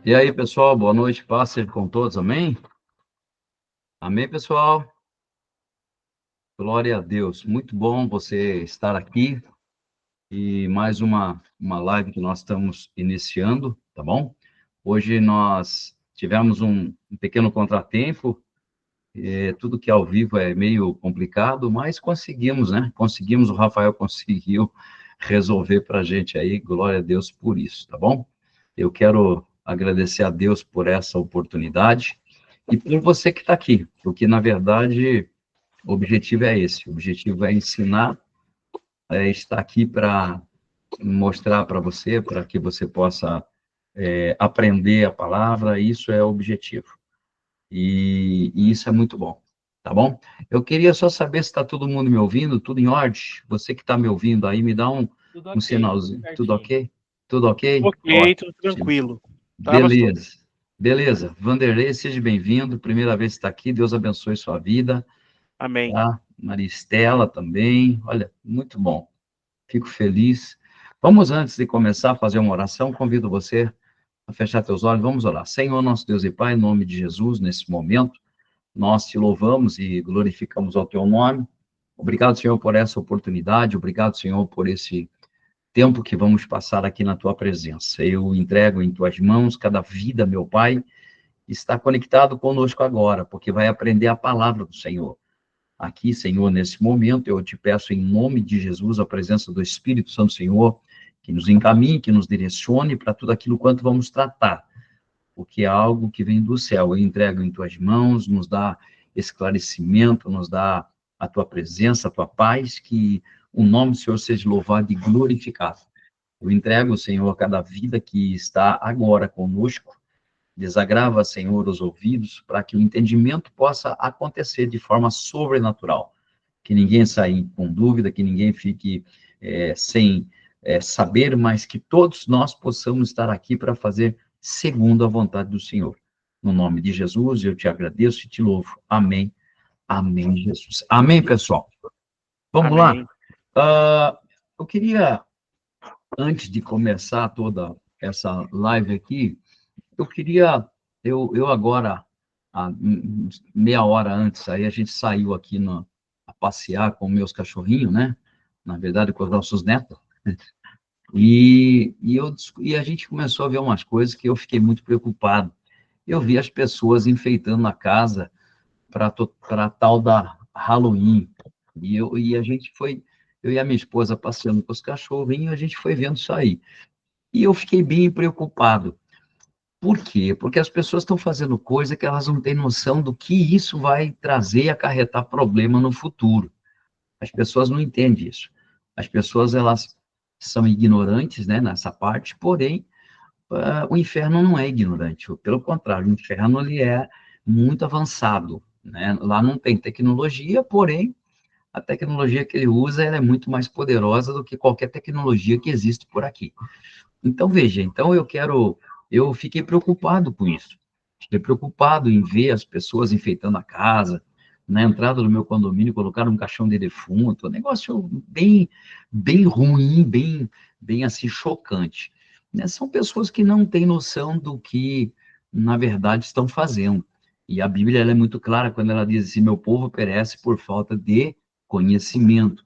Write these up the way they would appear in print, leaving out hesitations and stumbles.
E aí, pessoal, boa noite, paz seja com todos, amém? Amém, pessoal? Glória a Deus. Muito bom você estar aqui e mais uma live que nós estamos iniciando, tá bom? Hoje nós tivemos um pequeno contratempo, tudo que é ao vivo é meio complicado, mas conseguimos, né? Conseguimos, o Rafael conseguiu resolver para a gente aí, glória a Deus por isso, tá bom? Eu quero agradecer a Deus por essa oportunidade e por você que está aqui, porque, na verdade, o objetivo é esse, o objetivo é ensinar, estar aqui para mostrar para você, para que você possa aprender a palavra, isso é o objetivo. E isso é muito bom, tá bom? Eu queria só saber se está todo mundo me ouvindo, tudo em ordem? Você que está me ouvindo aí, me dá Tudo um ok, tudo sinalzinho. Tudo certinho. ok? Tudo ok? Ok, tudo Ótimo. tranquilo. Tá, pastor? Beleza. Beleza. Vanderlei, seja bem-vindo. Primeira vez que está aqui, Deus abençoe sua vida, Amém. tá? Maristela também. Olha, muito bom. Fico feliz. Vamos, antes de começar a fazer uma oração, convido você a fechar teus olhos. Vamos orar. Senhor, nosso Deus e Pai, em nome de Jesus, nesse momento, nós te louvamos e glorificamos ao teu nome. Obrigado, Senhor, por essa oportunidade. Obrigado, Senhor, por esse tempo que vamos passar aqui na tua presença. Eu entrego em tuas mãos cada vida, meu Pai, que está conectado conosco agora, porque vai aprender a palavra do Senhor. Aqui, Senhor, nesse momento, eu te peço em nome de Jesus, a presença do Espírito Santo, Senhor, que nos encaminhe, que nos direcione para tudo aquilo quanto vamos tratar, porque é algo que vem do céu. Eu entrego em tuas mãos, nos dá esclarecimento, nos dá a tua presença, a tua paz, que o nome do Senhor seja louvado e glorificado. Eu entrego, Senhor, cada vida que está agora conosco, desagrava, Senhor, os ouvidos, para que o entendimento possa acontecer de forma sobrenatural. Que ninguém saia com dúvida, que ninguém fique sem saber, mas que todos nós possamos estar aqui para fazer segundo a vontade do Senhor. No nome de Jesus, eu te agradeço e te louvo. Amém. Amém, Jesus. Amém, pessoal. Vamos lá. Amém. Eu queria, antes de começar toda essa live aqui, eu queria, eu agora, meia hora antes, aí a gente saiu aqui a passear com meus cachorrinhos, né? Na verdade, com os nossos netos. E a gente começou a ver umas coisas que eu fiquei muito preocupado. Eu vi as pessoas enfeitando a casa para tal da Halloween. E a gente foi, eu e a minha esposa passeando com os cachorrinhos, a gente foi vendo isso aí. E eu fiquei bem preocupado. Por quê? Porque as pessoas estão fazendo coisa que elas não têm noção do que isso vai trazer e acarretar problema no futuro. As pessoas não entendem isso. As pessoas, elas são ignorantes, né, nessa parte, porém, o inferno não é ignorante. Pelo contrário, o inferno, ele é muito avançado, né? Lá não tem tecnologia, porém, a tecnologia que ele usa, ela é muito mais poderosa do que qualquer tecnologia que existe por aqui. Então, veja, eu fiquei preocupado com isso. Fiquei preocupado em ver as pessoas enfeitando a casa, na entrada do meu condomínio, colocaram um caixão de defunto, um negócio bem ruim, bem assim, chocante. Né? São pessoas que não têm noção do que, na verdade, estão fazendo. E a Bíblia, ela é muito clara quando ela diz assim, meu povo perece por falta de conhecimento.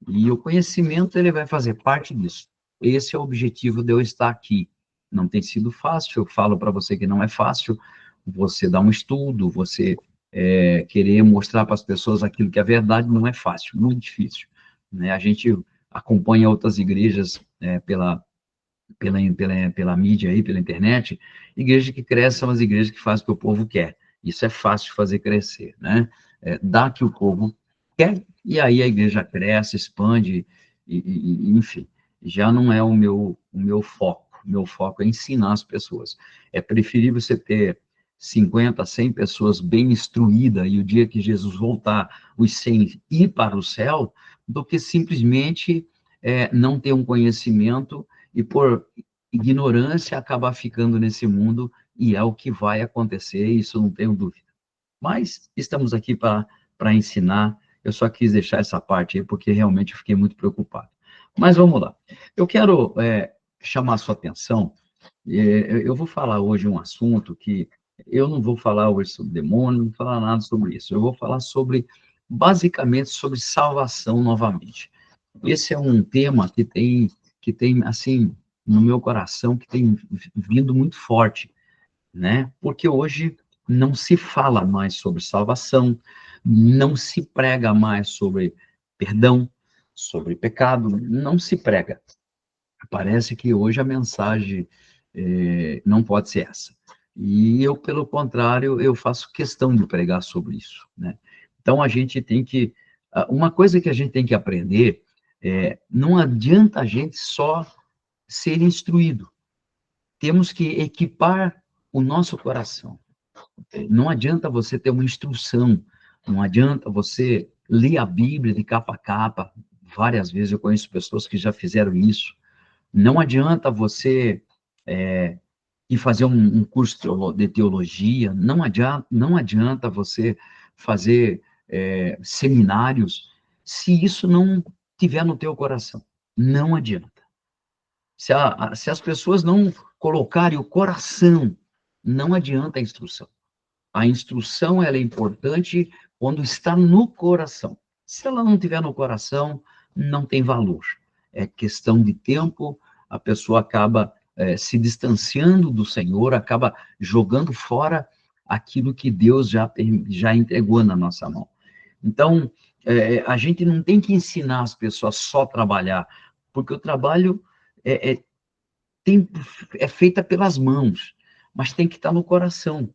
E o conhecimento, ele vai fazer parte disso. Esse é o objetivo de eu estar aqui. Não tem sido fácil, eu falo para você que não é fácil, você dar um estudo, você querer mostrar para as pessoas aquilo que é verdade, não é fácil, muito difícil. Né? A gente acompanha outras igrejas pela mídia aí, pela internet, igrejas que crescem são as igrejas que fazem o que o povo quer. Isso é fácil de fazer crescer, né? Dá que o povo quer, e aí a igreja cresce, expande, enfim, já não é o meu foco. O meu foco é ensinar as pessoas. É preferível você ter 50, 100 pessoas bem instruídas e o dia que Jesus voltar, os 100 ir para o céu, do que simplesmente não ter um conhecimento e por ignorância acabar ficando nesse mundo, e é o que vai acontecer, isso não tenho dúvida. Mas estamos aqui para ensinar, eu só quis deixar essa parte aí, porque realmente eu fiquei muito preocupado. Mas vamos lá. Eu quero chamar a sua atenção Eu vou falar hoje um assunto que eu não vou falar hoje sobre demônio, não vou falar nada sobre isso. Eu vou falar basicamente, sobre salvação novamente. Esse é um tema que tem assim, no meu coração, que tem vindo muito forte, né? Porque hoje não se fala mais sobre salvação, não se prega mais sobre perdão, sobre pecado, não se prega. Parece que hoje a mensagem não pode ser essa. E eu, pelo contrário, eu faço questão de pregar sobre isso, né? Então, a gente tem que... Uma coisa que a gente tem que aprender não adianta a gente só ser instruído. Temos que equipar o nosso coração. Não adianta você ter uma instrução, não adianta você ler a Bíblia de capa a capa. Várias vezes eu conheço pessoas que já fizeram isso. Não adianta você ir fazer um curso de teologia, não adianta você fazer seminários, se isso não tiver no teu coração. Não adianta. Se as pessoas não colocarem o coração, não adianta a instrução. A instrução, ela é importante quando está no coração. Se ela não tiver no coração, não tem valor. É questão de tempo, a pessoa acaba se distanciando do Senhor, acaba jogando fora aquilo que Deus já entregou na nossa mão. Então, a gente não tem que ensinar as pessoas só a trabalhar, porque o trabalho é, é, tem, é feito pelas mãos, mas tem que estar no coração.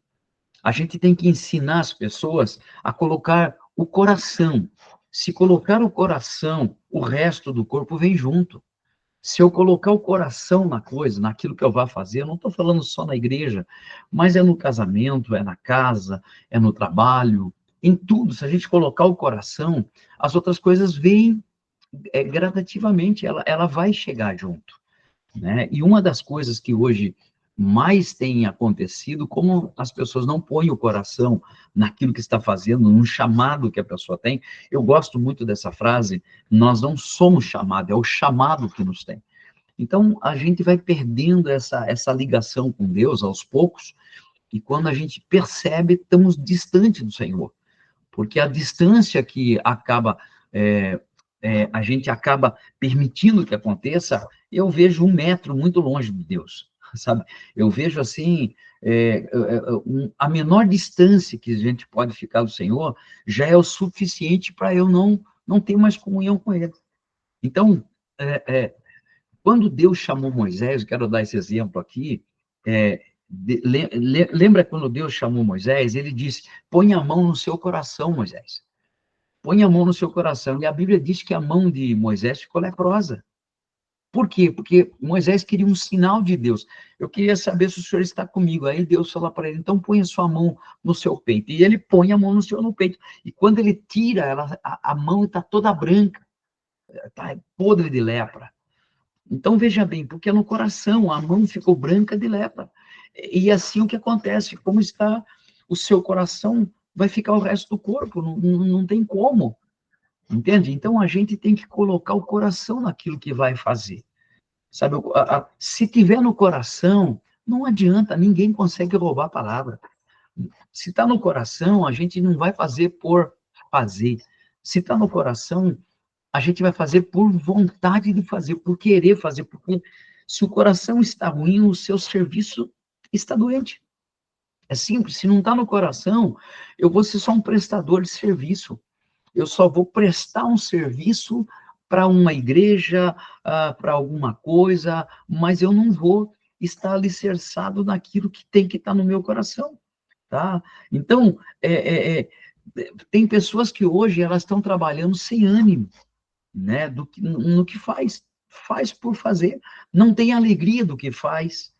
A gente tem que ensinar as pessoas a colocar o coração. Se colocar o coração, o resto do corpo vem junto. Se eu colocar o coração na coisa, naquilo que eu vá fazer, eu não estou falando só na igreja, mas é no casamento, é na casa, é no trabalho, em tudo. Se a gente colocar o coração, as outras coisas vêm gradativamente, ela vai chegar junto, né? E uma das coisas que hoje mais tem acontecido, como as pessoas não põem o coração naquilo que está fazendo, num chamado que a pessoa tem. Eu gosto muito dessa frase: nós não somos chamados, é o chamado que nos tem. Então, a gente vai perdendo essa ligação com Deus aos poucos, e quando a gente percebe, estamos distante do Senhor, porque a distância que a gente acaba permitindo que aconteça, eu vejo 1 metro muito longe de Deus, sabe? Eu vejo assim, a menor distância que a gente pode ficar do Senhor já é o suficiente para eu não ter mais comunhão com Ele. Então, quando Deus chamou Moisés, eu quero dar esse exemplo aqui, lembra quando Deus chamou Moisés, ele disse: põe a mão no seu coração, Moisés. Põe a mão no seu coração. E a Bíblia diz que a mão de Moisés ficou leprosa. Por quê? Porque Moisés queria um sinal de Deus. Eu queria saber se o Senhor está comigo. Aí Deus falou para ele: então põe a sua mão no seu peito. E ele põe a mão no peito. E quando ele tira, a mão está toda branca, está podre de lepra. Então veja bem, porque é no coração, a mão ficou branca de lepra. E assim o que acontece, como está o seu coração, vai ficar o resto do corpo, não tem como. Entende? Então, a gente tem que colocar o coração naquilo que vai fazer. Sabe, se tiver no coração, não adianta, ninguém consegue roubar a palavra. Se está no coração, a gente não vai fazer por fazer. Se está no coração, a gente vai fazer por vontade de fazer, por querer fazer, porque se o coração está ruim, o seu serviço está doente. É simples, se não está no coração, eu vou ser só um prestador de serviço. Eu só vou prestar um serviço para uma igreja, para alguma coisa, mas eu não vou estar alicerçado naquilo que tem que estar no meu coração, tá? Então, tem pessoas que hoje elas estão trabalhando sem ânimo, né, no que faz por fazer, não tem alegria do que faz,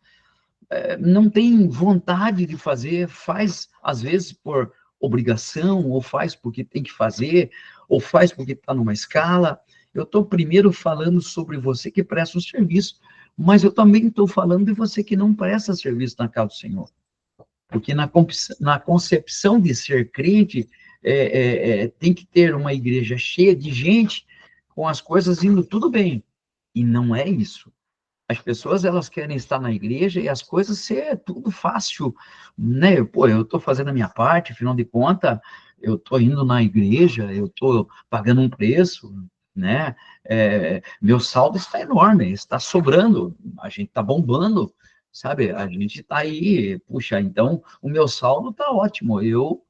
não tem vontade de fazer, faz, às vezes, por obrigação, ou faz porque tem que fazer, ou faz porque está numa escala. Eu estou primeiro falando sobre você que presta um serviço, mas eu também estou falando de você que não presta serviço na casa do Senhor. Porque na concepção de ser crente, tem que ter uma igreja cheia de gente, com as coisas indo tudo bem. E não é isso. As pessoas, elas querem estar na igreja e as coisas ser tudo fácil, né? Pô, eu estou fazendo a minha parte, afinal de contas, eu estou indo na igreja, eu estou pagando um preço, né? Meu saldo está enorme, está sobrando, a gente está bombando, sabe? A gente está aí, puxa, então o meu saldo está ótimo, eu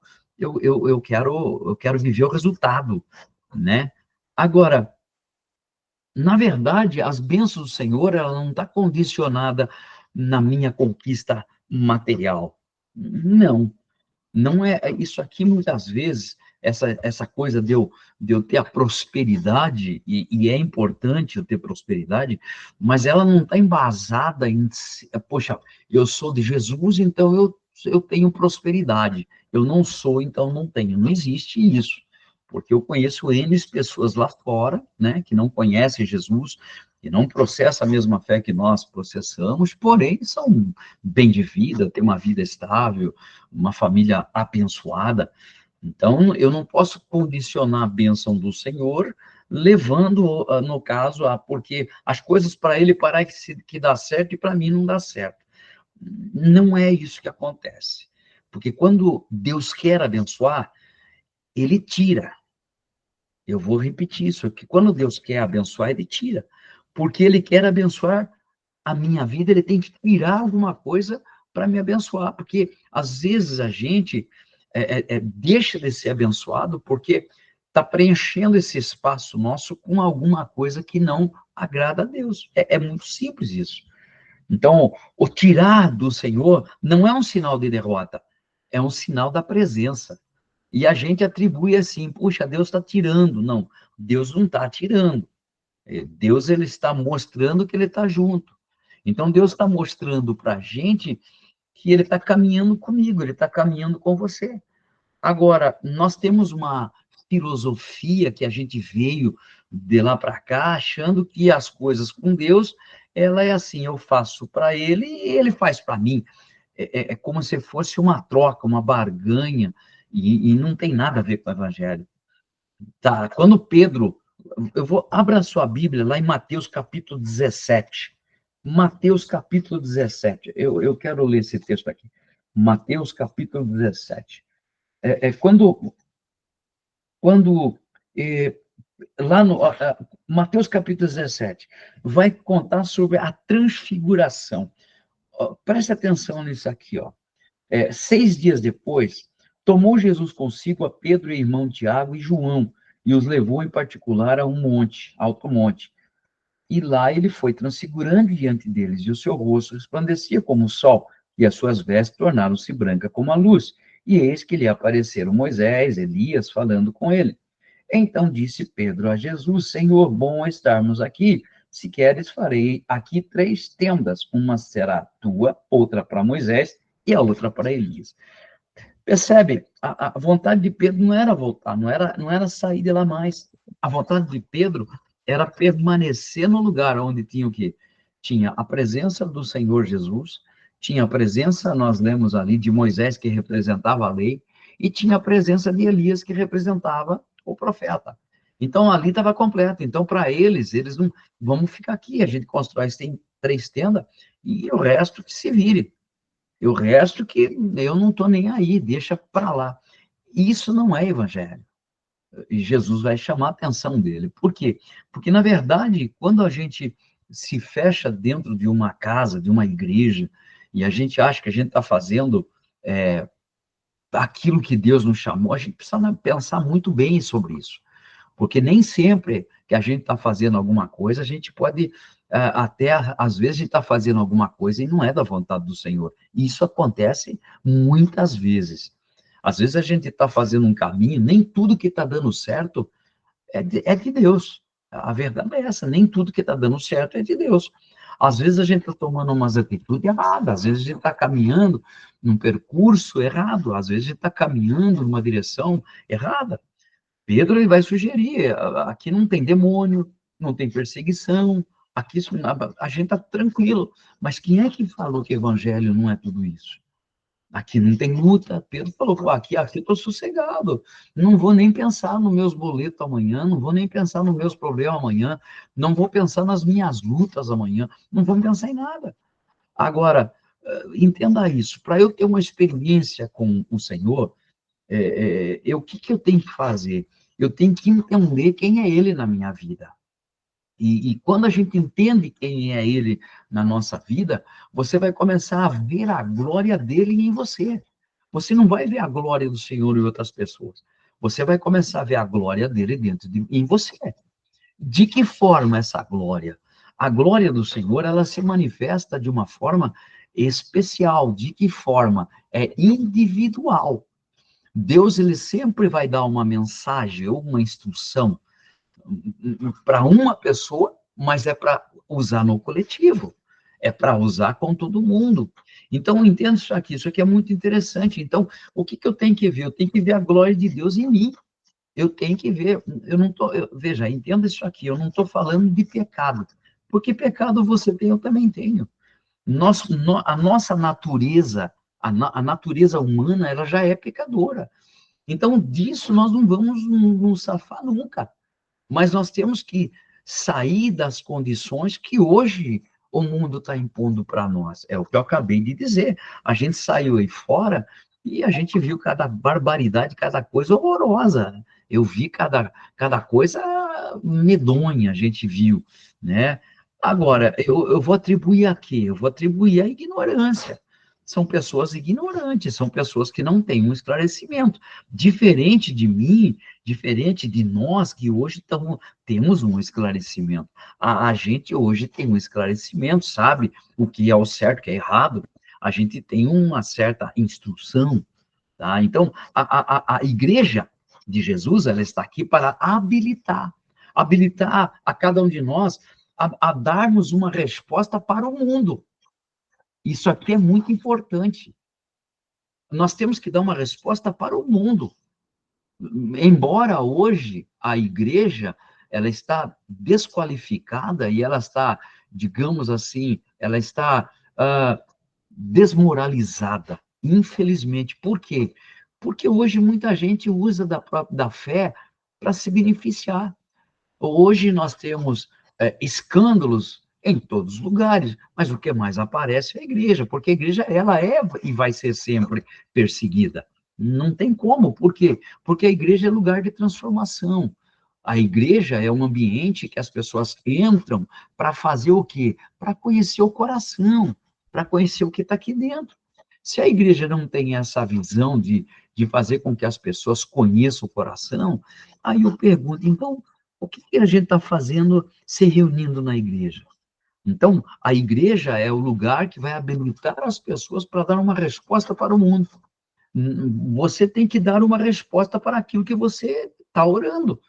quero viver o resultado, né? Agora, na verdade, as bênçãos do Senhor, ela não está condicionada na minha conquista material. Não, não é isso aqui, muitas vezes, essa coisa de eu ter a prosperidade, e é importante eu ter prosperidade, mas ela não está embasada em, poxa, eu sou de Jesus, então eu tenho prosperidade. Eu não sou, então não tenho. Não existe isso. Porque eu conheço N pessoas lá fora, né, que não conhecem Jesus, que não processam a mesma fé que nós processamos, porém são bem de vida, têm uma vida estável, uma família abençoada. Então, eu não posso condicionar a bênção do Senhor, levando, no caso, porque as coisas para ele parecem que dá certo e para mim não dá certo. Não é isso que acontece. Porque quando Deus quer abençoar, ele tira. Eu vou repetir isso, que quando Deus quer abençoar, ele tira. Porque ele quer abençoar a minha vida, ele tem que tirar alguma coisa para me abençoar, porque às vezes a gente deixa de ser abençoado porque está preenchendo esse espaço nosso com alguma coisa que não agrada a Deus. É muito simples isso. Então, o tirar do Senhor não é um sinal de derrota, é um sinal da presença. E a gente atribui assim, puxa, Deus está tirando. Não, Deus não está tirando. Deus, ele está mostrando que ele está junto. Então, Deus está mostrando para a gente que ele está caminhando comigo, ele está caminhando com você. Agora, nós temos uma filosofia que a gente veio de lá para cá, achando que as coisas com Deus, ela é assim, eu faço para ele e ele faz para mim. É como se fosse uma troca, uma barganha, e não tem nada a ver com o Evangelho. Tá, quando Pedro, abra sua Bíblia lá em Mateus capítulo 17. Mateus capítulo 17. Eu quero ler esse texto aqui. Mateus capítulo 17. Quando é, lá no Mateus capítulo 17, vai contar sobre a transfiguração. Ó, preste atenção nisso aqui, ó. 6 dias depois, tomou Jesus consigo a Pedro e irmão Tiago e João, e os levou em particular a um monte, alto monte. E lá ele foi transfigurando diante deles, e o seu rosto resplandecia como o sol, e as suas vestes tornaram-se brancas como a luz. E eis que lhe apareceram Moisés, Elias, falando com ele. Então disse Pedro a Jesus: Senhor, bom estarmos aqui. Se queres, farei aqui 3 tendas. Uma será tua, outra para Moisés e a outra para Elias. Percebe? A vontade de Pedro não era voltar, não era sair de lá mais. A vontade de Pedro era permanecer no lugar onde tinha o quê? Tinha a presença do Senhor Jesus, tinha a presença, nós lemos ali, de Moisés, que representava a lei, e tinha a presença de Elias, que representava o profeta. Então, ali estava completo. Então, para eles não, vamos ficar aqui, a gente constrói 3 tendas, e o resto que se vire. E o resto que eu não estou nem aí, deixa para lá. Isso não é evangelho. E Jesus vai chamar a atenção dele. Por quê? Porque, na verdade, quando a gente se fecha dentro de uma casa, de uma igreja, e a gente acha que a gente está fazendo aquilo que Deus nos chamou, a gente precisa pensar muito bem sobre isso. Porque nem sempre que a gente está fazendo alguma coisa, a gente pode, até, às vezes, a gente está fazendo alguma coisa e não é da vontade do Senhor. E isso acontece muitas vezes. Às vezes a gente está fazendo um caminho, nem tudo que está dando certo é de Deus. A verdade é essa, nem tudo que está dando certo é de Deus. Às vezes a gente está tomando umas atitudes erradas, às vezes a gente está caminhando num percurso errado, às vezes a gente está caminhando numa direção errada. Pedro, ele vai sugerir, aqui não tem demônio, não tem perseguição, aqui a gente está tranquilo. Mas quem é que falou que o evangelho não é tudo isso? Aqui não tem luta. Pedro falou, pô, aqui eu estou sossegado. Não vou nem pensar nos meus boletos amanhã, não vou nem pensar nos meus problemas amanhã, não vou pensar nas minhas lutas amanhã, não vou pensar em nada. Agora, entenda isso, para eu ter uma experiência com o Senhor, o que eu tenho que fazer? Eu tenho que entender quem é Ele na minha vida. E quando a gente entende quem é Ele na nossa vida, você vai começar a ver a glória dele em você. Você não vai ver a glória do Senhor em outras pessoas. Você vai começar a ver a glória dele em você. De que forma essa glória? A glória do Senhor, ela se manifesta de uma forma especial. De que forma? É individual. Deus, ele sempre vai dar uma mensagem ou uma instrução para uma pessoa, mas é para usar no coletivo, é para usar com todo mundo. Então, entendo isso aqui é muito interessante. Então, o que eu tenho que ver? Eu tenho que ver a glória de Deus em mim. Eu tenho que ver, eu não tô, veja, entenda isso aqui, eu não estou falando de pecado, porque pecado você tem, eu também tenho. A nossa natureza, a natureza humana, ela já é pecadora. Então, disso nós não vamos nos safar nunca. Mas nós temos que sair das condições que hoje o mundo está impondo para nós. É o que eu acabei de dizer. A gente saiu aí fora e a gente viu cada barbaridade, cada coisa horrorosa. Eu vi cada coisa medonha, a gente viu, né? Agora, eu vou atribuir a quê? Eu vou atribuir a ignorância. São pessoas ignorantes, são pessoas que não têm um esclarecimento. Diferente de mim, diferente de nós que hoje temos um esclarecimento. A gente hoje tem um esclarecimento, sabe o que é o certo, o que é errado. A gente tem uma certa instrução, tá? Então, a igreja de Jesus, ela está aqui para habilitar a cada um de nós a darmos uma resposta para o mundo. Isso aqui é muito importante. Nós temos que dar uma resposta para o mundo. Embora hoje a igreja ela está desqualificada e ela está, digamos assim, ela está desmoralizada, infelizmente. Por quê? Porque hoje muita gente usa da fé para se beneficiar. Hoje nós temos escândalos em todos os lugares, mas o que mais aparece é a igreja, porque a igreja ela é e vai ser sempre perseguida. Não tem como, por quê? Porque a igreja é lugar de transformação. A igreja é um ambiente que as pessoas entram para fazer o quê? Para conhecer o coração, para conhecer o que está aqui dentro. Se a igreja não tem essa visão de fazer com que as pessoas conheçam o coração, aí eu pergunto, então, o que a gente está fazendo se reunindo na igreja? Então, a igreja é o lugar que vai habilitar as pessoas para dar uma resposta para o mundo. Você tem que dar uma resposta para aquilo que você está orando.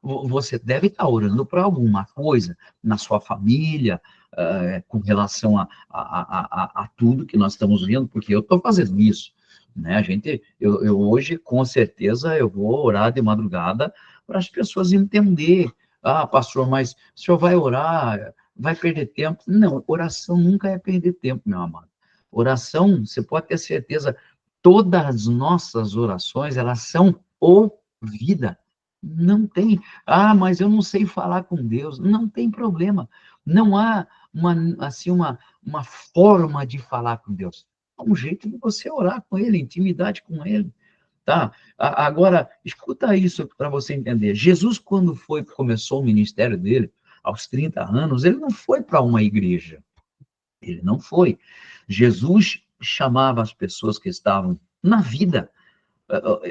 Você deve estar orando para alguma coisa na sua família, com relação a tudo que nós estamos vendo, porque eu estou fazendo isso. Né? Eu hoje, com certeza, eu vou orar de madrugada para as pessoas entender. Ah, pastor, mas o senhor vai orar, vai perder tempo? Não, oração nunca é perder tempo, meu amado. Oração, você pode ter certeza, todas as nossas orações, elas são ouvidas. Não tem. Ah, mas eu não sei falar com Deus. Não tem problema. Não há uma forma de falar com Deus. É um jeito de você orar com Ele, intimidade com Ele. Tá? Agora, escuta isso para você entender. Jesus, quando começou o ministério dele, aos 30 anos, ele não foi para uma igreja. Ele não foi. Jesus chamava as pessoas que estavam na vida.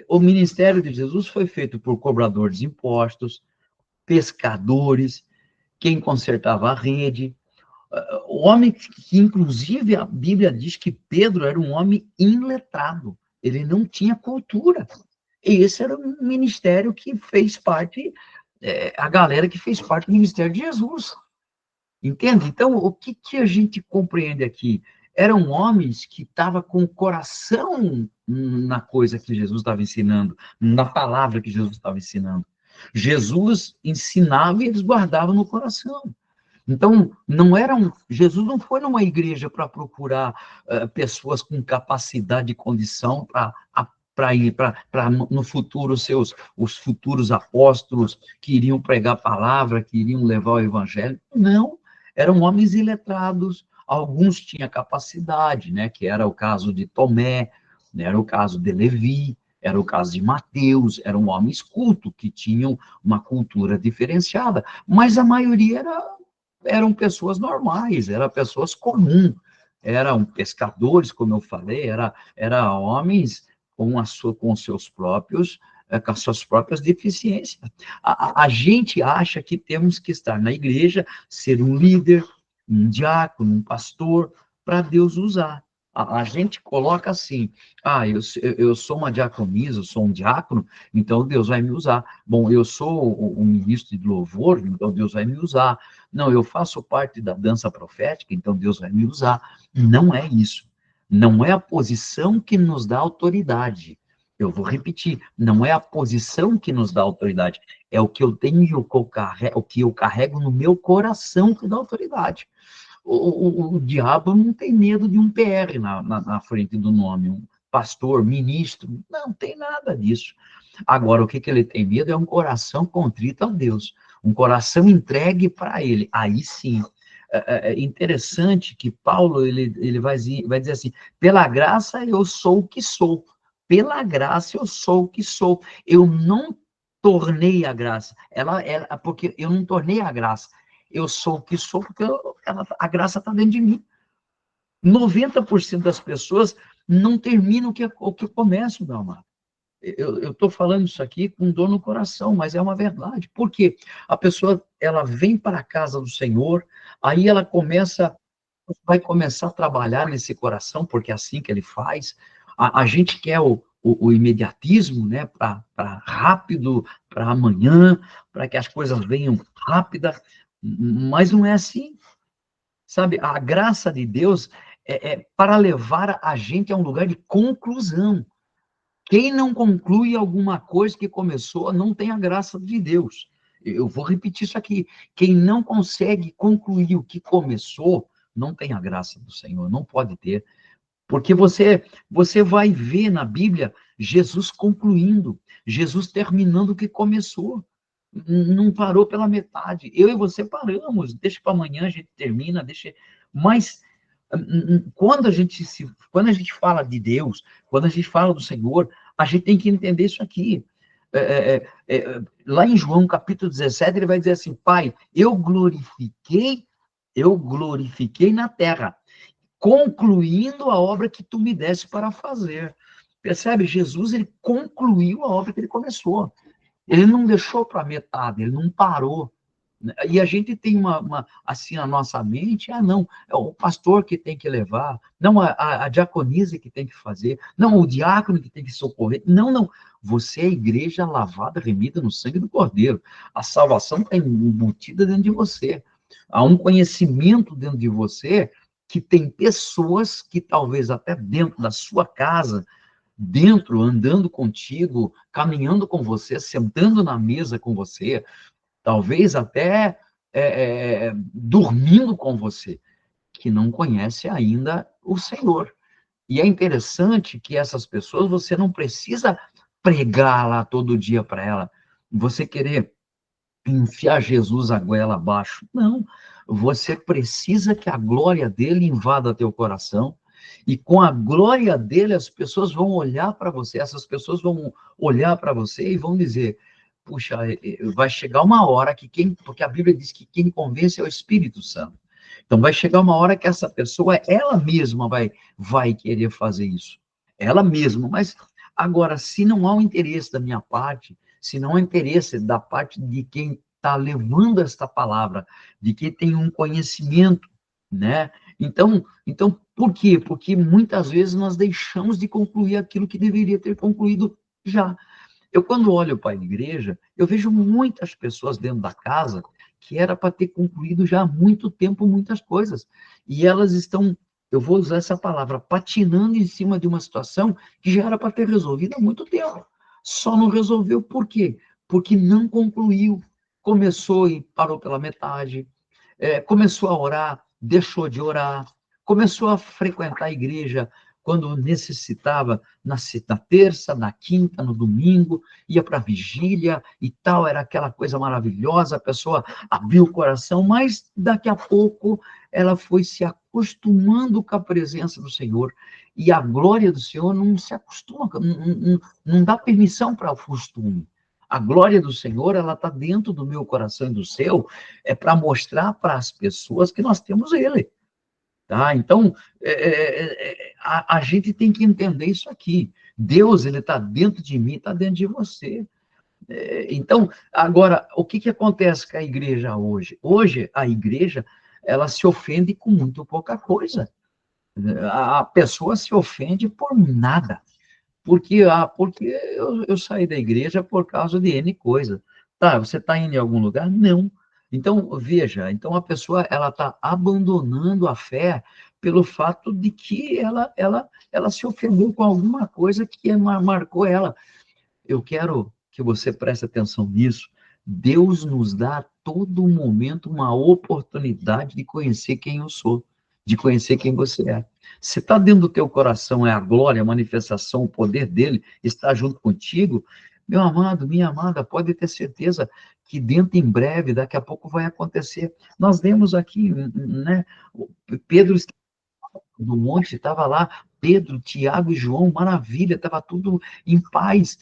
O ministério de Jesus foi feito por cobradores de impostos, pescadores, quem consertava a rede. O homem que, inclusive, a Bíblia diz que Pedro era um homem iletrado. Ele não tinha cultura. E esse era o ministério que fez parte, a galera que fez parte do ministério de Jesus. Entende? Então, o que a gente compreende aqui? Eram homens que estavam com o coração na coisa que Jesus estava ensinando, na palavra que Jesus estava ensinando. Jesus ensinava e eles guardavam no coração. Então, Jesus não foi numa igreja para procurar pessoas com capacidade e condição para ir para no futuro os futuros apóstolos que iriam pregar a palavra, que iriam levar o evangelho. Não, eram homens iletrados, alguns tinham capacidade, né, que era o caso de Tomé, né, era o caso de Levi, era o caso de Mateus, eram homens cultos que tinham uma cultura diferenciada, mas a maioria eram pessoas normais, eram pessoas comuns, eram pescadores, como eu falei, era homens com seus próprios, com as suas próprias deficiências. A gente acha que temos que estar na igreja, ser um líder, um diácono, um pastor, para Deus usar. A gente coloca assim, eu sou uma diaconisa, eu sou um diácono, então Deus vai me usar. Bom, eu sou um ministro de louvor, então Deus vai me usar. Não, eu faço parte da dança profética, então Deus vai me usar. Não é isso. Não é a posição que nos dá autoridade. Eu vou repetir, não é a posição que nos dá autoridade, é o que eu tenho e o que eu carrego no meu coração que dá autoridade. O diabo não tem medo de um PR na frente do nome, um pastor, ministro, não tem nada disso. Agora, o que ele tem medo é um coração contrito a Deus, um coração entregue para ele. Aí sim, é interessante que Paulo ele vai dizer assim: pela graça eu sou o que sou, pela graça eu sou o que sou. Eu não tornei a graça, porque eu não tornei a graça. Eu sou o que sou porque a graça está dentro de mim. 90% das pessoas não terminam o que começam, meu amado. Eu estou falando isso aqui com dor no coração, mas é uma verdade. Por quê? A pessoa, ela vem para a casa do Senhor, aí ela vai começar a trabalhar nesse coração, porque é assim que ele faz. A gente quer o imediatismo, né, para rápido, para amanhã, para que as coisas venham rápida, mas não é assim, sabe? A graça de Deus é para levar a gente a um lugar de conclusão. Quem não conclui alguma coisa que começou, não tem a graça de Deus. Eu vou repetir isso aqui. Quem não consegue concluir o que começou, não tem a graça do Senhor, não pode ter. Porque você vai ver na Bíblia Jesus concluindo, Jesus terminando o que começou. Não parou pela metade. Eu e você paramos, deixa para amanhã, a gente termina, deixa. Mas quando a gente fala de Deus, quando a gente fala do Senhor, a gente tem que entender isso aqui. Lá em João capítulo 17, ele vai dizer assim: Pai, eu glorifiquei na terra, concluindo a obra que tu me deste para fazer. Percebe? Jesus, ele concluiu a obra que ele começou. Ele não deixou para metade, ele não parou. E a gente tem assim, na nossa mente, não, é o pastor que tem que levar, não, a diaconisa que tem que fazer, não, o diácono que tem que socorrer. Não, não. Você é a igreja lavada, remida no sangue do Cordeiro. A salvação está embutida dentro de você. Há um conhecimento dentro de você que tem pessoas que talvez até dentro da sua casa, dentro, andando contigo, caminhando com você, sentando na mesa com você, talvez até dormindo com você, que não conhece ainda o Senhor. E é interessante que essas pessoas, você não precisa pregar lá todo dia para ela, você querer enfiar Jesus a goela abaixo. Não, você precisa que a glória dele invada teu coração, e com a glória dele as pessoas vão olhar para você, essas pessoas vão olhar para você e vão dizer: puxa, vai chegar uma hora porque a Bíblia diz que quem convence é o Espírito Santo. Então vai chegar uma hora que essa pessoa, ela mesma vai querer fazer isso. Ela mesma, mas agora, se não há um interesse da minha parte, se não há interesse da parte de quem está levando esta palavra, de quem tem um conhecimento, né? Então, por quê? Porque muitas vezes nós deixamos de concluir aquilo que deveria ter concluído já. Eu, quando olho para a igreja, eu vejo muitas pessoas dentro da casa que era para ter concluído já há muito tempo muitas coisas. E elas estão, eu vou usar essa palavra, patinando em cima de uma situação que já era para ter resolvido há muito tempo. Só não resolveu por quê? Porque não concluiu. Começou e parou pela metade. começou a orar, deixou de orar, começou a frequentar a igreja quando necessitava, na terça, na quinta, no domingo, ia para a vigília e tal, era aquela coisa maravilhosa, a pessoa abriu o coração, mas daqui a pouco ela foi se acostumando com a presença do Senhor, e a glória do Senhor não se acostuma, não dá permissão para o costume. A glória do Senhor, ela está dentro do meu coração e do seu, para mostrar para as pessoas que nós temos Ele. Tá? Então, a gente tem que entender isso aqui. Deus, ele está dentro de mim, está dentro de você. Então, agora, o que acontece com a igreja hoje? Hoje, a igreja, ela se ofende com muito pouca coisa. A pessoa se ofende por nada. Porque eu saí da igreja por causa de N coisa. Tá, você está indo em algum lugar? Não. Então, veja, então a pessoa ela está abandonando a fé pelo fato de que ela se ofendeu com alguma coisa que marcou ela. Eu quero que você preste atenção nisso. Deus nos dá a todo momento uma oportunidade de conhecer quem eu sou, de conhecer quem você é. Se está dentro do teu coração, é a glória, a manifestação, o poder dele está junto contigo, meu amado, minha amada, pode ter certeza que dentro em breve, daqui a pouco vai acontecer. Nós vemos aqui, né, Pedro do monte estava lá, Pedro, Tiago e João, maravilha, estava tudo em paz.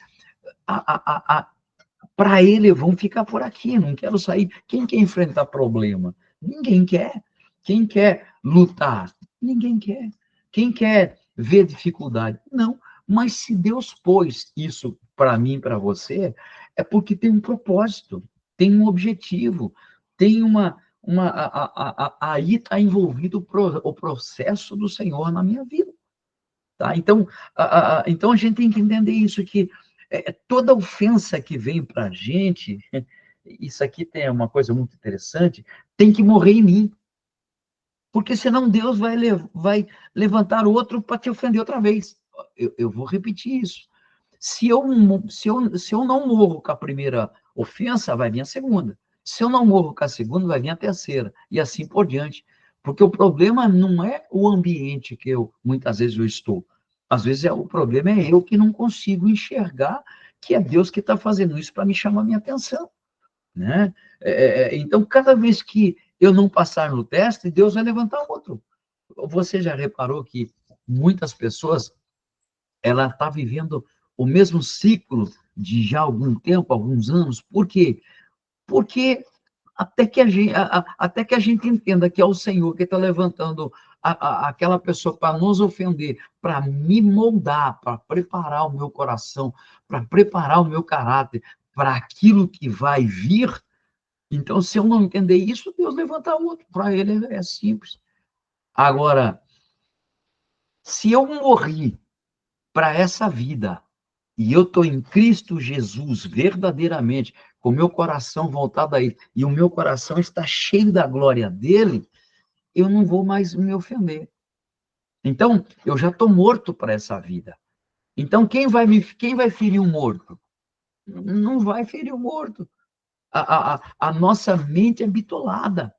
Para ele, vamos ficar por aqui, não quero sair. Quem quer enfrentar problema? Ninguém quer. Quem quer lutar? Ninguém quer. Quem quer ver dificuldade? Não. Mas se Deus pôs isso para mim, para você, é porque tem um propósito, tem um objetivo, tem aí está envolvido o processo do Senhor na minha vida. Tá? Então, então a gente tem que entender isso, que toda ofensa que vem para a gente, isso aqui tem uma coisa muito interessante, tem que morrer em mim. Porque senão Deus vai levantar outro para te ofender outra vez. Eu vou repetir isso. Se eu não morro com a primeira ofensa, vai vir a segunda. Se eu não morro com a segunda, vai vir a terceira. E assim por diante. Porque o problema não é o ambiente que muitas vezes eu estou. Às vezes o problema é eu que não consigo enxergar que é Deus que está fazendo isso para me chamar a minha atenção. Né? Então, cada vez que eu não passar no teste, Deus vai levantar outro. Você já reparou que muitas pessoas, ela está vivendo o mesmo ciclo de já algum tempo, alguns anos? Por quê? Porque até que a gente entenda que é o Senhor que está levantando aquela pessoa para nos ofender, para me moldar, para preparar o meu coração, para preparar o meu caráter, para aquilo que vai vir. Então, se eu não entender isso, Deus levanta outro. Para ele é simples. Agora, se eu morri para essa vida, e eu estou em Cristo Jesus, verdadeiramente, com o meu coração voltado a Ele, e o meu coração está cheio da glória dEle, eu não vou mais me ofender. Então, eu já estou morto para essa vida. Então, quem vai ferir um morto? Não vai ferir o morto. A nossa mente é bitolada.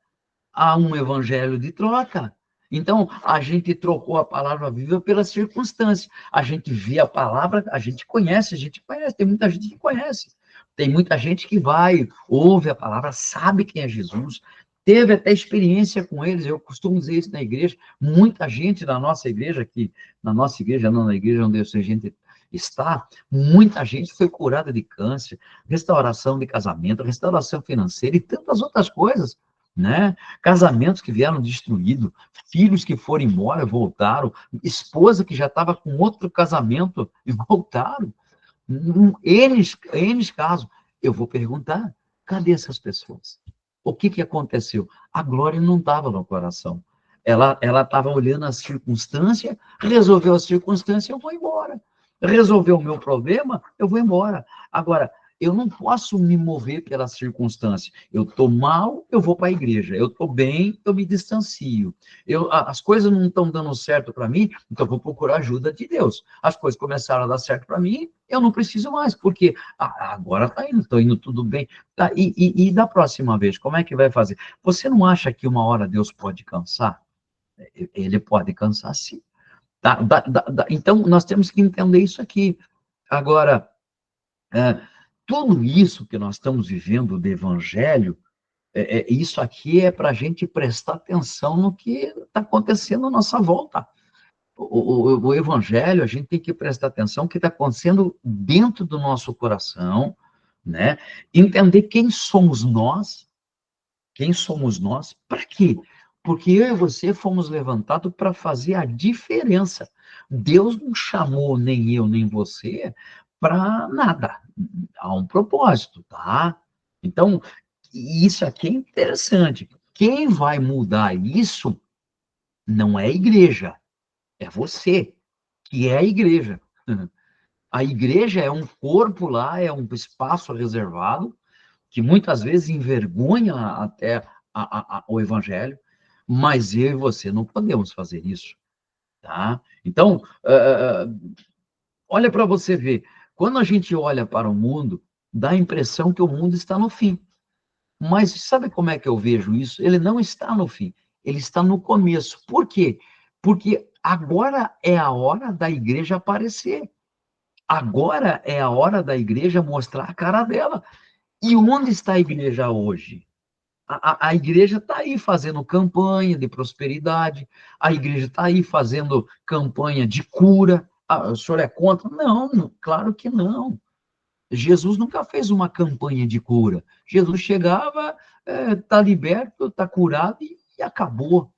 Há um evangelho de troca. Então, a gente trocou a palavra viva pela circunstância. A gente vê a palavra, a gente conhece, tem muita gente que conhece. Tem muita gente que vai, ouve a palavra, sabe quem é Jesus, teve até experiência com eles. Eu costumo dizer isso na igreja. Muita gente na nossa igreja, não na igreja onde a gente está, muita gente foi curada de câncer, restauração de casamento, restauração financeira e tantas outras coisas. Né? Casamentos que vieram destruídos, filhos que foram embora, voltaram, esposa que já estava com outro casamento e voltaram. N casos. Eu vou perguntar, cadê essas pessoas? O que aconteceu? A glória não estava no coração. Ela estava olhando a circunstância, resolveu a circunstância, eu vou embora. Resolveu o meu problema, eu vou embora. Agora, eu não posso me mover pela circunstância. Eu estou mal, eu vou para a igreja. Eu estou bem, eu me distancio. As coisas não estão dando certo para mim, então eu vou procurar ajuda de Deus. As coisas começaram a dar certo para mim, eu não preciso mais, porque agora estou indo tudo bem. Tá, e da próxima vez, como é que vai fazer? Você não acha que uma hora Deus pode cansar? Ele pode cansar, sim. Tá, então, nós temos que entender isso aqui. Agora, é, tudo isso que nós estamos vivendo do Evangelho, isso aqui é para a gente prestar atenção no que está acontecendo à nossa volta. O Evangelho, a gente tem que prestar atenção no que está acontecendo dentro do nosso coração, né? Entender quem somos nós, para quê? Porque eu e você fomos levantados para fazer a diferença. Deus não chamou nem eu, nem você para nada. Há um propósito, tá? Então, isso aqui é interessante. Quem vai mudar isso não é a igreja, é você, que é a igreja. A igreja é um corpo lá, é um espaço reservado, que muitas vezes envergonha até o evangelho, mas eu e você não podemos fazer isso, tá? Então, olha para você ver, quando a gente olha para o mundo, dá a impressão que o mundo está no fim. Mas sabe como é que eu vejo isso? Ele não está no fim, ele está no começo. Por quê? Porque agora é a hora da igreja aparecer. Agora é a hora da igreja mostrar a cara dela. E onde está a igreja hoje? A igreja está aí fazendo campanha de prosperidade, a igreja está aí fazendo campanha de cura. O senhor é contra? Não, claro que não. Jesus nunca fez uma campanha de cura. Jesus chegava, está liberto, está curado e acabou.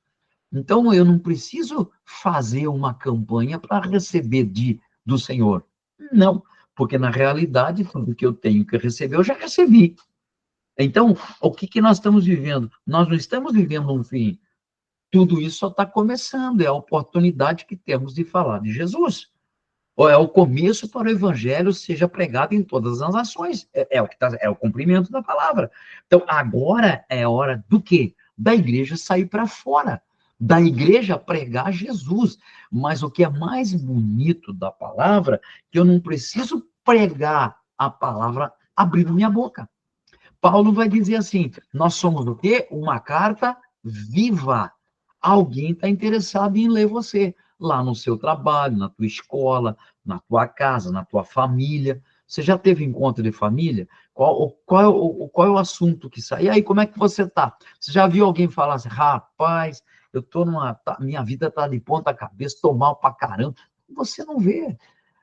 Então, eu não preciso fazer uma campanha para receber do Senhor. Não, porque na realidade, tudo que eu tenho que receber, eu já recebi. Então, o que nós estamos vivendo? Nós não estamos vivendo um fim. Tudo isso só está começando, é a oportunidade que temos de falar de Jesus. Ou é o começo para o evangelho seja pregado em todas as nações. O que é o cumprimento da palavra. Então, agora é hora do quê? Da igreja sair para fora. Da igreja pregar Jesus. Mas o que é mais bonito da palavra, que eu não preciso pregar a palavra abrindo minha boca. Paulo vai dizer assim: nós somos o quê? Uma carta viva. Alguém está interessado em ler você, lá no seu trabalho, na tua escola, na tua casa, na tua família. Você já teve encontro de família? Qual é o assunto que sai? E aí, como é que você está? Você já viu alguém falar assim: rapaz, eu tô minha vida está de ponta cabeça, estou mal pra caramba. Você não vê.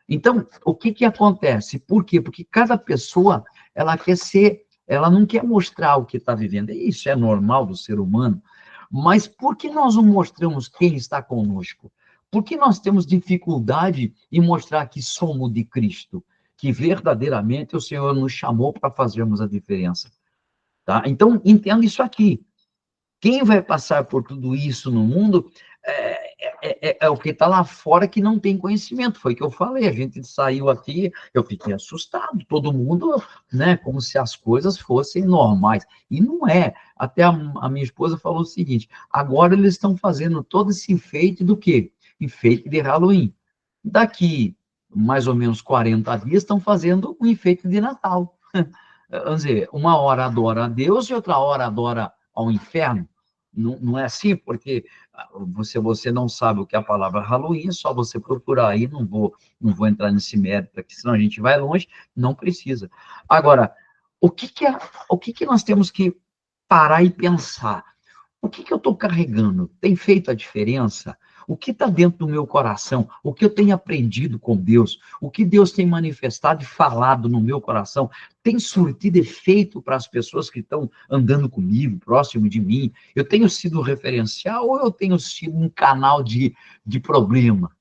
Então, o que acontece? Por quê? Porque cada pessoa, ela não quer mostrar o que está vivendo. Isso é normal do ser humano. Mas por que nós não mostramos quem está conosco? Por que nós temos dificuldade em mostrar que somos de Cristo? Que verdadeiramente o Senhor nos chamou para fazermos a diferença. Tá? Então, entenda isso aqui. Quem vai passar por tudo isso no mundo é o que está lá fora que não tem conhecimento. Foi o que eu falei. A gente saiu aqui, eu fiquei assustado. Todo mundo, né, como se as coisas fossem normais. E não é. Até a minha esposa falou o seguinte: agora eles estão fazendo todo esse enfeite do quê? Enfeite de Halloween. Daqui mais ou menos 40 dias estão fazendo um enfeite de Natal. Vamos dizer, uma hora adora a Deus e outra hora adora ao inferno. Não é assim, porque você não sabe o que é a palavra Halloween, é só você procurar aí, não vou entrar nesse mérito aqui, senão a gente vai longe, não precisa. Agora, o que nós temos que parar e pensar? O que eu estou carregando? Tem feito a diferença? O que está dentro do meu coração? O que eu tenho aprendido com Deus? O que Deus tem manifestado e falado no meu coração? Tem surtido efeito para as pessoas que estão andando comigo, próximo de mim? Eu tenho sido referencial ou eu tenho sido um canal de problema?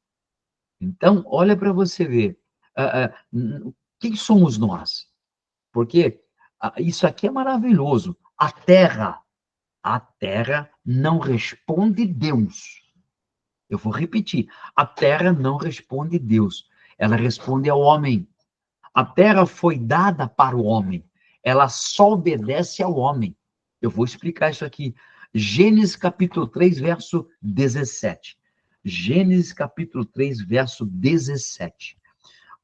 Então, olha para você ver. Quem somos nós? Porque isso aqui é maravilhoso. A terra não responde Deus. Eu vou repetir. A terra não responde Deus. Ela responde ao homem. A terra foi dada para o homem. Ela só obedece ao homem. Eu vou explicar isso aqui. Gênesis capítulo 3, verso 17. Gênesis capítulo 3, verso 17.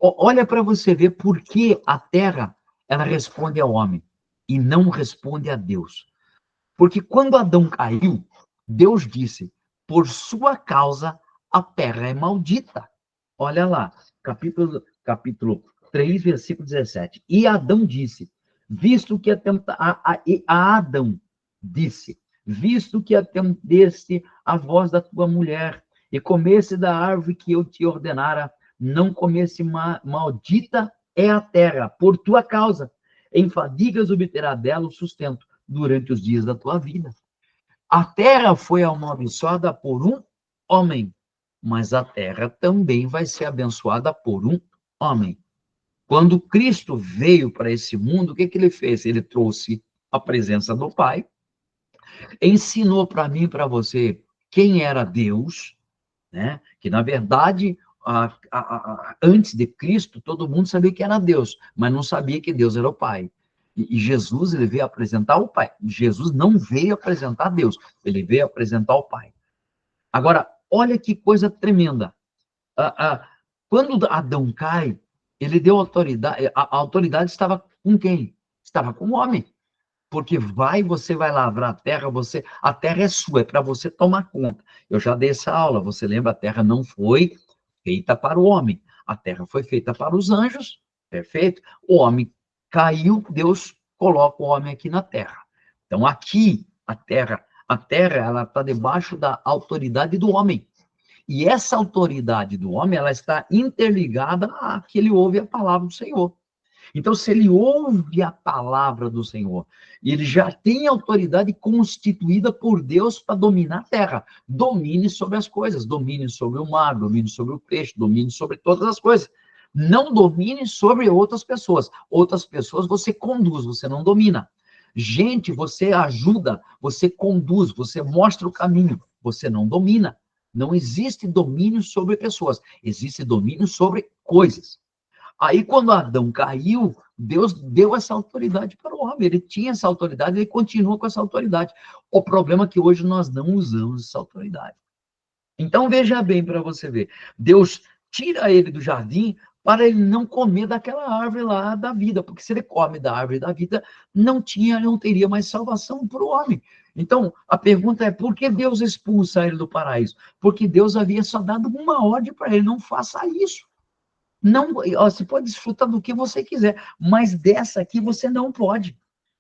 Olha para você ver por que a terra ela responde ao homem e não responde a Deus. Porque quando Adão caiu, Deus disse: por sua causa a terra é maldita. Olha lá, capítulo 3, versículo 17. E Adão disse: visto que a Adão disse: visto que atendeste a voz da tua mulher e comesse da árvore que eu te ordenara, não comesse, maldita é a terra por tua causa. Em fadigas obterá dela o sustento durante os dias da tua vida. A terra foi amaldiçoada por um homem, mas a terra também vai ser abençoada por um homem. Quando Cristo veio para esse mundo, o que ele fez? Ele trouxe a presença do Pai, ensinou para mim e para você quem era Deus, né? Que, na verdade, antes de Cristo, todo mundo sabia que era Deus, mas não sabia que Deus era o Pai. E Jesus, ele veio apresentar o Pai. Jesus não veio apresentar Deus, ele veio apresentar o Pai. Agora, olha que coisa tremenda. Quando Adão cai, ele deu autoridade, a autoridade estava com quem? Estava com o homem. Porque você vai lavrar a terra é sua, é para você tomar conta. Eu já dei essa aula, você lembra? A terra não foi feita para o homem, a terra foi feita para os anjos, perfeito? O homem caiu, Deus coloca o homem aqui na terra. Então, aqui, a terra, ela está debaixo da autoridade do homem. E essa autoridade do homem, ela está interligada a que ele ouve a palavra do Senhor. Então, se ele ouve a palavra do Senhor, e ele já tem autoridade constituída por Deus para dominar a terra, domine sobre as coisas, domine sobre o mar, domine sobre o peixe, domine sobre todas as coisas. Não domine sobre outras pessoas. Outras pessoas você conduz, você não domina. Gente, você ajuda, você conduz, você mostra o caminho, você não domina. Não existe domínio sobre pessoas, existe domínio sobre coisas. Aí, quando Adão caiu, Deus deu essa autoridade para o homem. Ele tinha essa autoridade, ele continua com essa autoridade. O problema é que hoje nós não usamos essa autoridade. Então, veja bem para você ver. Deus tira ele do jardim para ele não comer daquela árvore lá da vida, porque se ele come da árvore da vida, não teria mais salvação para o homem. Então, a pergunta é, por que Deus expulsa ele do paraíso? Porque Deus havia só dado uma ordem para ele: não faça isso. Não, você pode desfrutar do que você quiser, mas dessa aqui você não pode.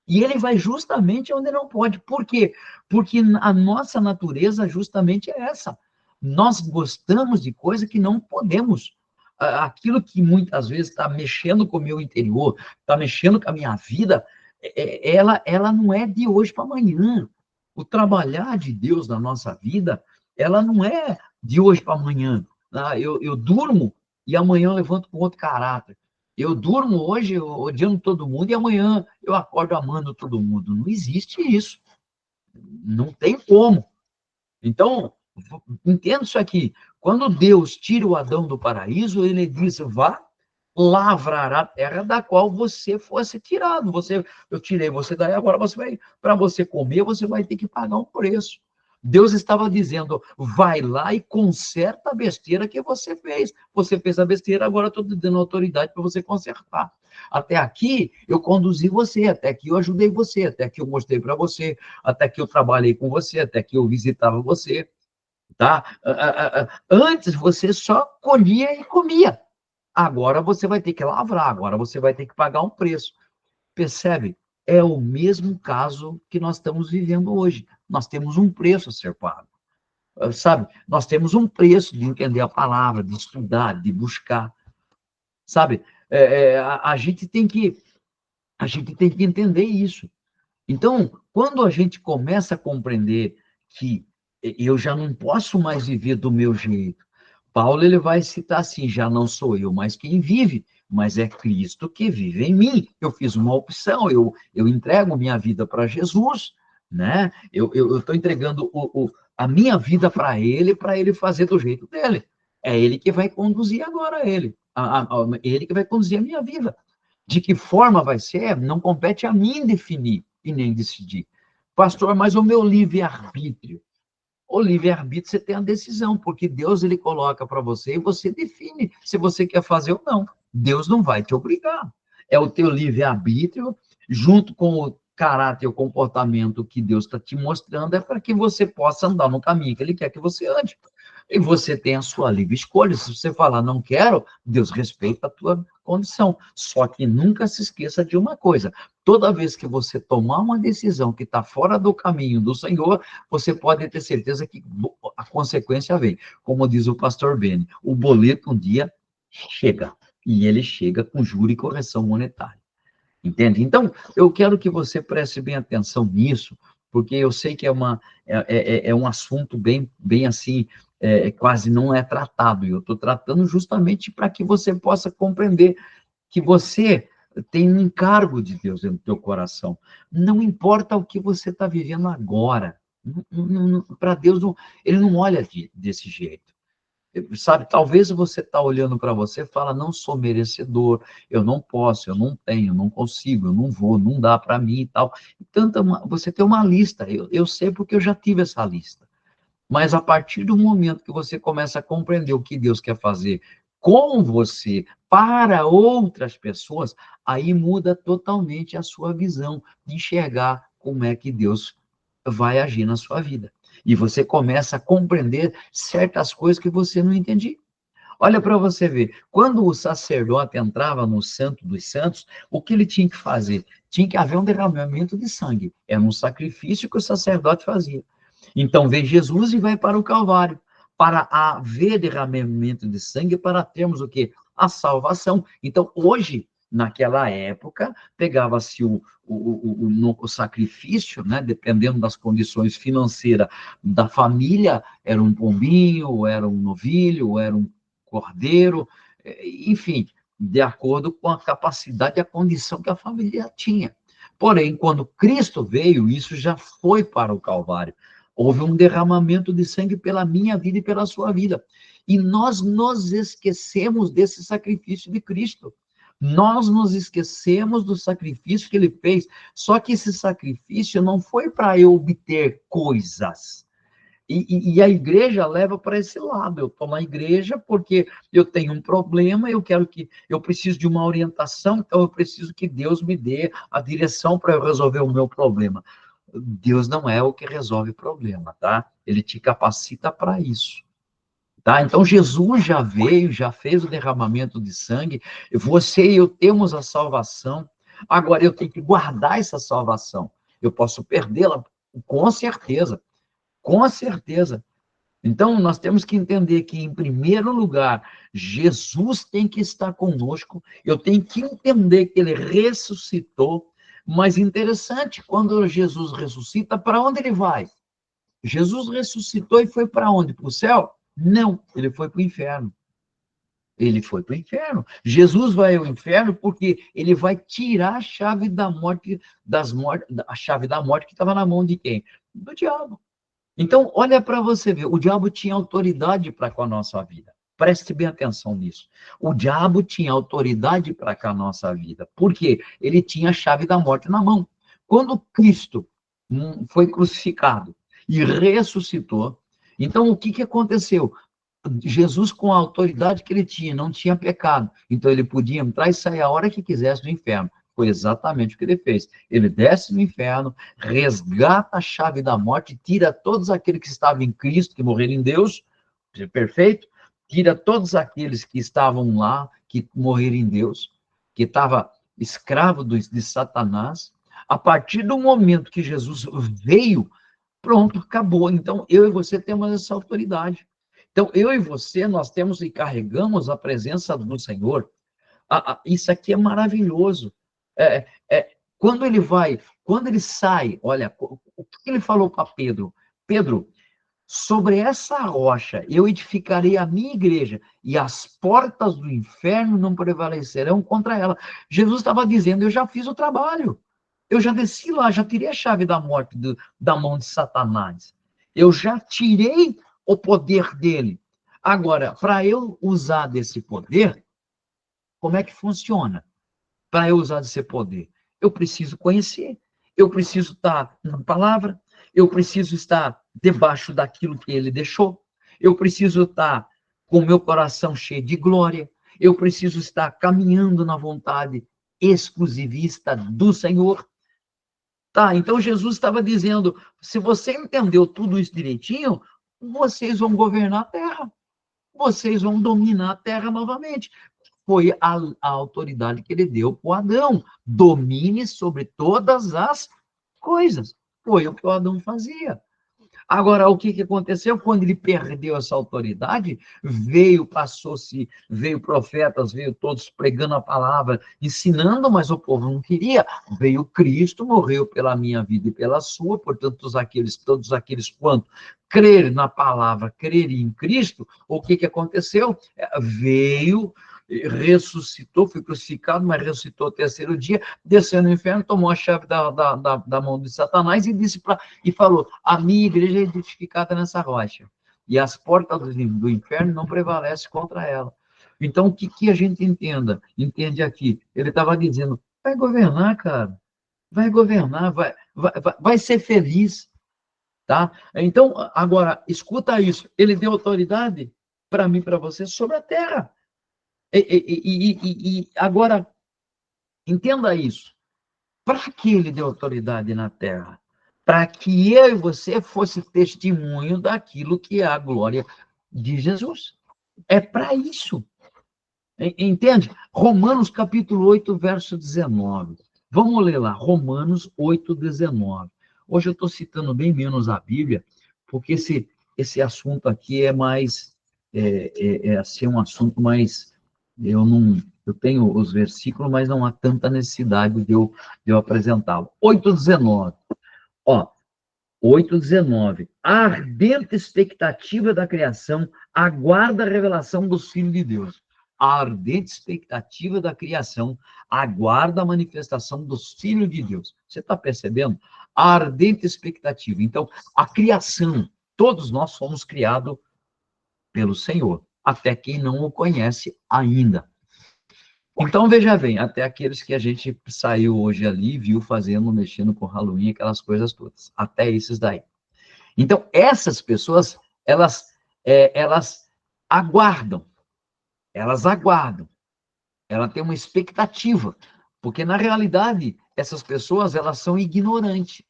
E ele vai justamente onde não pode. Por quê? Porque a nossa natureza justamente é essa. Nós gostamos de coisa que não podemos. Aquilo que muitas vezes está mexendo com o meu interior, está mexendo com a minha vida, ela não é de hoje para amanhã. O trabalhar de Deus na nossa vida, ela não é de hoje para amanhã. Eu durmo e amanhã eu levanto com outro caráter. Eu durmo hoje odiando todo mundo e amanhã eu acordo amando todo mundo. Não existe isso. Não tem como. Então, entenda isso aqui. Quando Deus tira o Adão do paraíso, ele diz: vá lavrar a terra da qual você fosse tirado. Eu tirei você daí, agora para você comer, você vai ter que pagar um preço. Deus estava dizendo: vai lá e conserta a besteira que você fez. Você fez a besteira, agora estou te dando autoridade para você consertar. Até aqui eu conduzi você, até aqui eu ajudei você, até aqui eu mostrei para você, até aqui eu trabalhei com você, até aqui eu visitava você. Tá? Antes você só colhia e comia. Agora você vai ter que lavrar, agora você vai ter que pagar um preço. Percebe? É o mesmo caso que nós estamos vivendo hoje. Nós temos um preço a ser pago. Sabe? Nós temos um preço de entender a palavra, de estudar, de buscar. Sabe? A gente tem que entender isso. Então, quando a gente começa a compreender que eu já não posso mais viver do meu jeito, Paulo ele vai citar assim: já não sou eu mais quem vive, mas é Cristo que vive em mim. Eu fiz uma opção, eu entrego minha vida para Jesus, né? Eu estou entregando a minha vida para ele fazer do jeito dele. É ele que vai conduzir agora ele que vai conduzir a minha vida. De que forma vai ser, não compete a mim definir e nem decidir. Pastor, mas o meu livre-arbítrio? O livre-arbítrio você tem a decisão, porque Deus ele coloca para você e você define se você quer fazer ou não. Deus não vai te obrigar. É o teu livre-arbítrio, junto com o caráter e o comportamento que Deus está te mostrando, é para que você possa andar no caminho que Ele quer que você ande. E você tem a sua livre escolha. Se você falar, não quero, Deus respeita a tua condição. Só que nunca se esqueça de uma coisa: toda vez que você tomar uma decisão que está fora do caminho do Senhor, você pode ter certeza que a consequência vem. Como diz o pastor Beni, o boleto um dia chega. E ele chega com juro e correção monetária. Entende? Então, eu quero que você preste bem atenção nisso, porque eu sei que é um assunto bem assim, quase não é tratado, e eu estou tratando justamente para que você possa compreender que você tem um encargo de Deus dentro do teu coração. Não importa o que você está vivendo agora, para Deus, Ele não olha desse jeito. Sabe, talvez você está olhando para você e fala, não sou merecedor, eu não posso, eu não tenho, eu não consigo, eu não vou, não dá para mim e tal. Você tem uma lista, eu sei porque eu já tive essa lista. Mas a partir do momento que você começa a compreender o que Deus quer fazer com você, para outras pessoas, aí muda totalmente a sua visão de enxergar como é que Deus vai agir na sua vida. E você começa a compreender certas coisas que você não entendia. Olha para você ver, quando o sacerdote entrava no Santo dos Santos, o que ele tinha que fazer? Tinha que haver um derramamento de sangue. Era um sacrifício que o sacerdote fazia. Então, vem Jesus e vai para o Calvário, para haver derramamento de sangue, para termos o quê? A salvação. Então, hoje, naquela época, pegava-se o sacrifício, né, dependendo das condições financeiras da família, era um pombinho, era um novilho, era um cordeiro, enfim, de acordo com a capacidade e a condição que a família tinha. Porém, quando Cristo veio, isso já foi para o Calvário. Houve um derramamento de sangue pela minha vida e pela sua vida. E nós nos esquecemos desse sacrifício de Cristo. Nós nos esquecemos do sacrifício que ele fez. Só que esse sacrifício não foi para eu obter coisas. E a igreja leva para esse lado. Eu estou na igreja porque eu tenho um problema, eu preciso de uma orientação, então eu preciso que Deus me dê a direção para eu resolver o meu problema. Deus não é o que resolve o problema, tá? Ele te capacita para isso. Tá? Então, Jesus já veio, já fez o derramamento de sangue, você e eu temos a salvação, agora eu tenho que guardar essa salvação, eu posso perdê-la, com certeza, com certeza. Então, nós temos que entender que, em primeiro lugar, Jesus tem que estar conosco, eu tenho que entender que ele ressuscitou, mas interessante, quando Jesus ressuscita, para onde ele vai? Jesus ressuscitou e foi para onde? Para o céu? Não, ele foi para o inferno. Ele foi para o inferno. Jesus vai ao inferno porque ele vai tirar a chave da morte, a chave da morte que estava na mão de quem? Do diabo. Então, olha para você ver, o diabo tinha autoridade para com a nossa vida. Preste bem atenção nisso. O diabo tinha autoridade para com a nossa vida. Por quê? Ele tinha a chave da morte na mão. Quando Cristo foi crucificado e ressuscitou, então o que aconteceu? Jesus, com a autoridade que ele tinha, não tinha pecado. Então ele podia entrar e sair a hora que quisesse do inferno. Foi exatamente o que ele fez. Ele desce no inferno, resgata a chave da morte, tira todos aqueles que estavam em Cristo, que morreram em Deus, perfeito? Tira todos aqueles que estavam lá, que morreram em Deus, que estava escravo de Satanás. A partir do momento que Jesus veio, pronto, acabou. Então, eu e você temos essa autoridade. Então, eu e você, nós temos e carregamos a presença do Senhor. Isso aqui é maravilhoso. Quando ele sai, olha, o que ele falou para Pedro? Pedro, sobre essa rocha eu edificarei a minha igreja, e as portas do inferno não prevalecerão contra ela. Jesus estava dizendo, eu já fiz o trabalho. Eu já desci lá, já tirei a chave da morte da mão de Satanás. Eu já tirei o poder dele. Agora, para eu usar desse poder, como é que funciona? Para eu usar desse poder, eu preciso conhecer, eu preciso estar na palavra, eu preciso estar debaixo daquilo que ele deixou, eu preciso estar com o meu coração cheio de glória, Eu preciso estar caminhando na vontade exclusivista do Senhor. Tá, então Jesus estava dizendo, se você entendeu tudo isso direitinho, vocês vão governar a terra. Vocês vão dominar a terra novamente. Foi a autoridade que ele deu para o Adão. Domine sobre todas as coisas. Foi o que o Adão fazia. Agora, o que aconteceu? Quando ele perdeu essa autoridade, veio profetas, veio todos pregando a palavra, ensinando, mas o povo não queria. Veio Cristo, morreu pela minha vida e pela sua, portanto, todos aqueles quanto crer na palavra, crer em Cristo, o que aconteceu? Veio, ressuscitou, foi crucificado, mas ressuscitou ao terceiro dia, desceu no inferno, tomou a chave da mão de Satanás e falou, a minha igreja é edificada nessa rocha, e as portas do inferno não prevalecem contra ela. Então, o que a gente entende aqui? Ele estava dizendo, vai governar, cara, vai governar, vai ser feliz, tá? Então, agora, escuta isso, ele deu autoridade para mim, para você, sobre a terra. E agora, entenda isso. Para que ele deu autoridade na terra? Para que eu e você fosse testemunho daquilo que é a glória de Jesus. É para isso. Entende? Romanos capítulo 8, verso 19. Vamos ler lá, Romanos 8, 19. Hoje eu estou citando bem menos a Bíblia, porque esse assunto aqui é mais, assim, um assunto mais, eu tenho os versículos, mas não há tanta necessidade de eu apresentá-lo. 8,19. Ó, 8,19. A ardente expectativa da criação aguarda a revelação dos filhos de Deus. A ardente expectativa da criação aguarda a manifestação dos filhos de Deus. Você está percebendo? A ardente expectativa. Então, a criação, todos nós somos criados pelo Senhor, até quem não o conhece ainda. Então, veja bem, até aqueles que a gente saiu hoje ali, viu fazendo, mexendo com Halloween, aquelas coisas todas, até esses daí. Então, essas pessoas, elas aguardam, ela tem uma expectativa, porque, na realidade, essas pessoas, elas são ignorantes,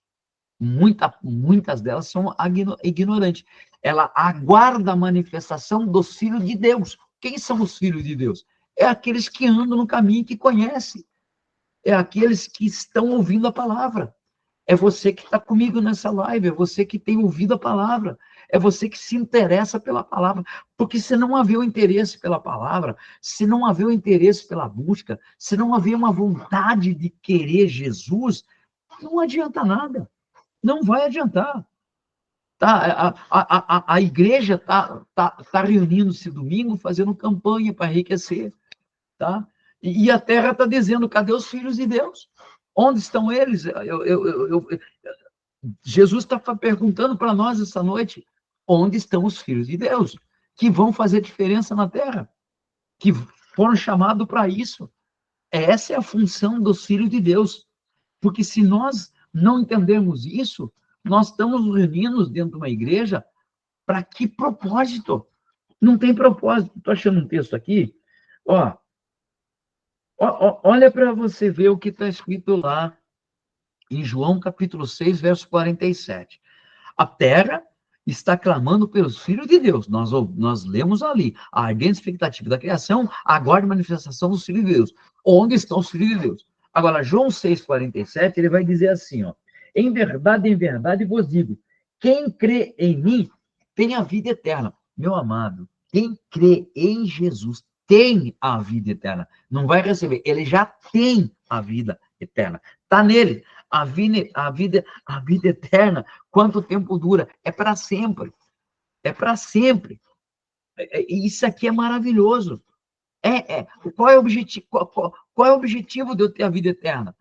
muitas delas são ignorantes, ela aguarda a manifestação dos filhos de Deus. Quem são os filhos de Deus? É aqueles que andam no caminho, que conhecem. É aqueles que estão ouvindo a palavra. É você que está comigo nessa live, é você que tem ouvido a palavra, é você que se interessa pela palavra. Porque se não haver o interesse pela palavra, se não haver o interesse pela busca, se não haver uma vontade de querer Jesus, não adianta nada. Não vai adiantar. Tá? A igreja tá reunindo-se domingo, fazendo campanha para enriquecer. Tá? E a terra está dizendo, cadê os filhos de Deus? Onde estão eles? Jesus está perguntando para nós essa noite, onde estão os filhos de Deus? Que vão fazer diferença na terra? Que foram chamados para isso? Essa é a função dos filhos de Deus. Porque se nós não entendermos isso, nós estamos reunidos dentro de uma igreja para que propósito? Não tem propósito. Estou achando um texto aqui, ó, olha para você ver o que está escrito lá em João capítulo 6, verso 47. A terra está clamando pelos filhos de Deus. Nós lemos ali, a ardente expectativa da criação, aguarda a manifestação dos filhos de Deus. Onde estão os filhos de Deus? Agora, João 6, 47, ele vai dizer assim, ó, em verdade vos digo, quem crê em mim tem a vida eterna. Meu amado, quem crê em Jesus tem a vida eterna. Não vai receber, ele já tem a vida eterna. Está nele. A vida eterna, quanto tempo dura? É para sempre. É para sempre. Isso aqui é maravilhoso. Qual é o objetivo? Qual é o objetivo de eu ter a vida eterna?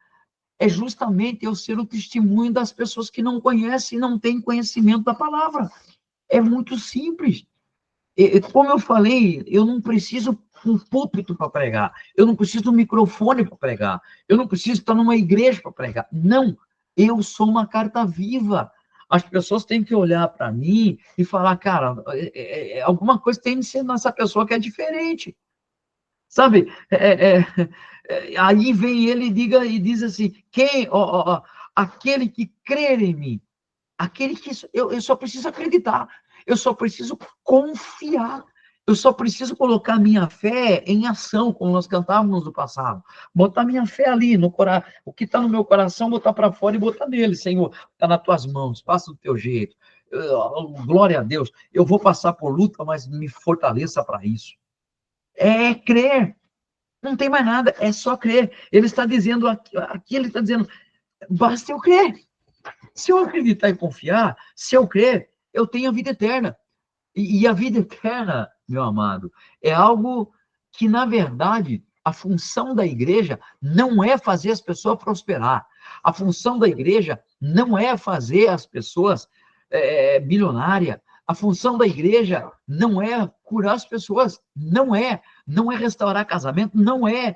É justamente eu ser o testemunho das pessoas que não conhecem e não têm conhecimento da palavra. É muito simples. Como eu falei, eu não preciso um púlpito para pregar, eu não preciso um microfone para pregar, eu não preciso estar numa igreja para pregar. Não, eu sou uma carta viva. As pessoas têm que olhar para mim e falar, cara, alguma coisa tem de ser nessa pessoa que é diferente. Sabe? Aí vem ele e diz assim, aquele que crer em mim, aquele que eu só preciso acreditar, eu só preciso confiar, eu só preciso colocar minha fé em ação, como nós cantávamos no passado. Botar minha fé ali, o que está no meu coração, botar para fora e botar nele. Senhor, está nas tuas mãos, faça do teu jeito. Glória a Deus. Eu vou passar por luta, mas me fortaleça para isso. É crer. Não tem mais nada, é só crer. Ele está dizendo aqui, ele está dizendo, basta eu crer. Se eu acreditar e confiar, se eu crer, eu tenho a vida eterna. E a vida eterna, meu amado, é algo que, na verdade, a função da igreja não é fazer as pessoas prosperar. A função da igreja não é fazer as pessoas bilionárias. A função da igreja não é curar as pessoas, não é restaurar casamento, não é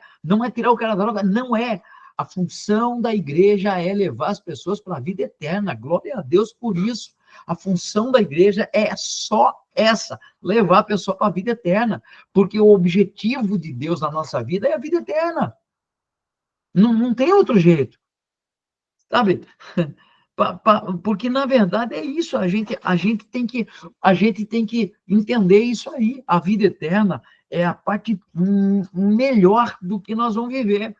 tirar o cara da droga, não é. A função da igreja é levar as pessoas para a vida eterna. Glória a Deus por isso. A função da igreja é só essa, levar a pessoa para a vida eterna, porque o objetivo de Deus na nossa vida é a vida eterna. Não tem outro jeito, sabe? Porque, na verdade, é isso, a gente tem que entender isso aí, a vida eterna é a parte melhor do que nós vamos viver.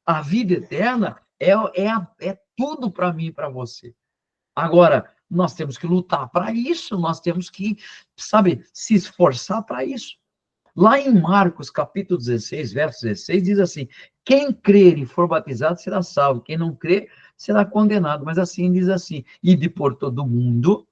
A vida eterna é tudo para mim e para você. Agora, nós temos que lutar para isso, nós temos que, sabe, se esforçar para isso. Lá em Marcos, capítulo 16, verso 16, diz assim, quem crer e for batizado será salvo, quem não crer será condenado. Mas assim, diz assim, ide por todo mundo,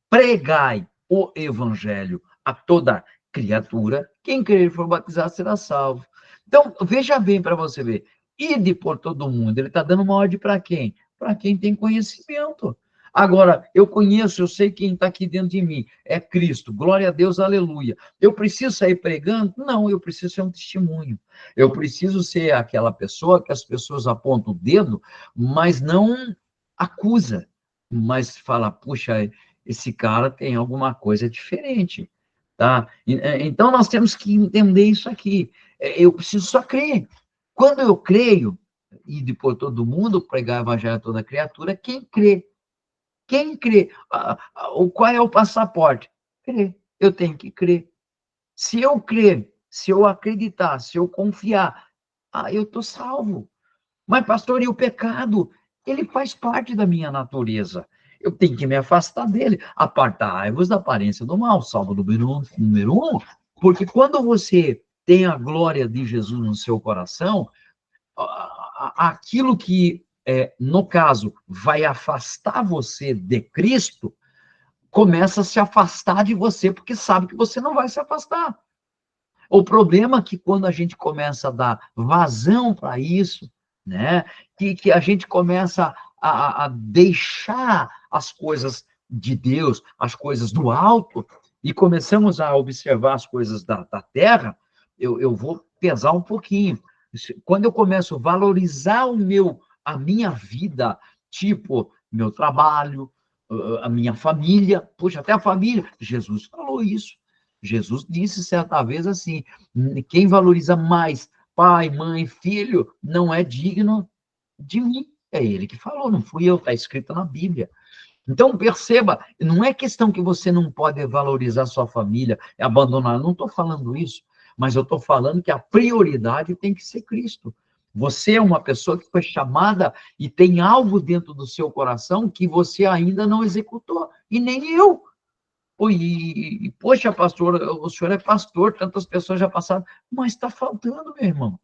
pregai o evangelho a toda criatura, quem crer e for batizado será salvo. Então, veja bem para você ver, ide por todo mundo, ele está dando uma ordem para quem? Para quem tem conhecimento. Agora, eu conheço, eu sei quem está aqui dentro de mim, é Cristo, glória a Deus, aleluia. Eu preciso sair pregando? Não, eu preciso ser um testemunho. Eu preciso ser aquela pessoa que as pessoas apontam o dedo, mas não acusa, mas fala, puxa, esse cara tem alguma coisa diferente, tá? Então, nós temos que entender isso aqui. Eu preciso só crer. Quando eu creio, e depois todo mundo pregar o evangelho a toda criatura, quem crê? Quem crê? Qual é o passaporte? Crer. Eu tenho que crer. Se eu crer, se eu acreditar, se eu confiar, eu estou salvo. Mas, pastor, e o pecado? Ele faz parte da minha natureza. Eu tenho que me afastar dele. Apartai-vos da aparência do mal. Salmo número 1. Porque quando você tem a glória de Jesus no seu coração, aquilo que, no caso, vai afastar você de Cristo, começa a se afastar de você, porque sabe que você não vai se afastar. O problema é que quando a gente começa a dar vazão para isso, né, que a gente começa a deixar as coisas de Deus, as coisas do alto, e começamos a observar as coisas da terra, eu vou pesar um pouquinho. Quando eu começo a valorizar a minha vida, tipo, meu trabalho, a minha família, poxa, até a família, Jesus falou isso. Jesus disse certa vez assim, quem valoriza mais pai, mãe, filho, não é digno de mim. É ele que falou, não fui eu, está escrito na Bíblia. Então, perceba, não é questão que você não pode valorizar sua família, abandonar, não estou falando isso, mas eu estou falando que a prioridade tem que ser Cristo. Você é uma pessoa que foi chamada e tem algo dentro do seu coração que você ainda não executou, e nem eu. Poxa, pastor, o senhor é pastor, tantas pessoas já passaram, mas está faltando, meu irmão.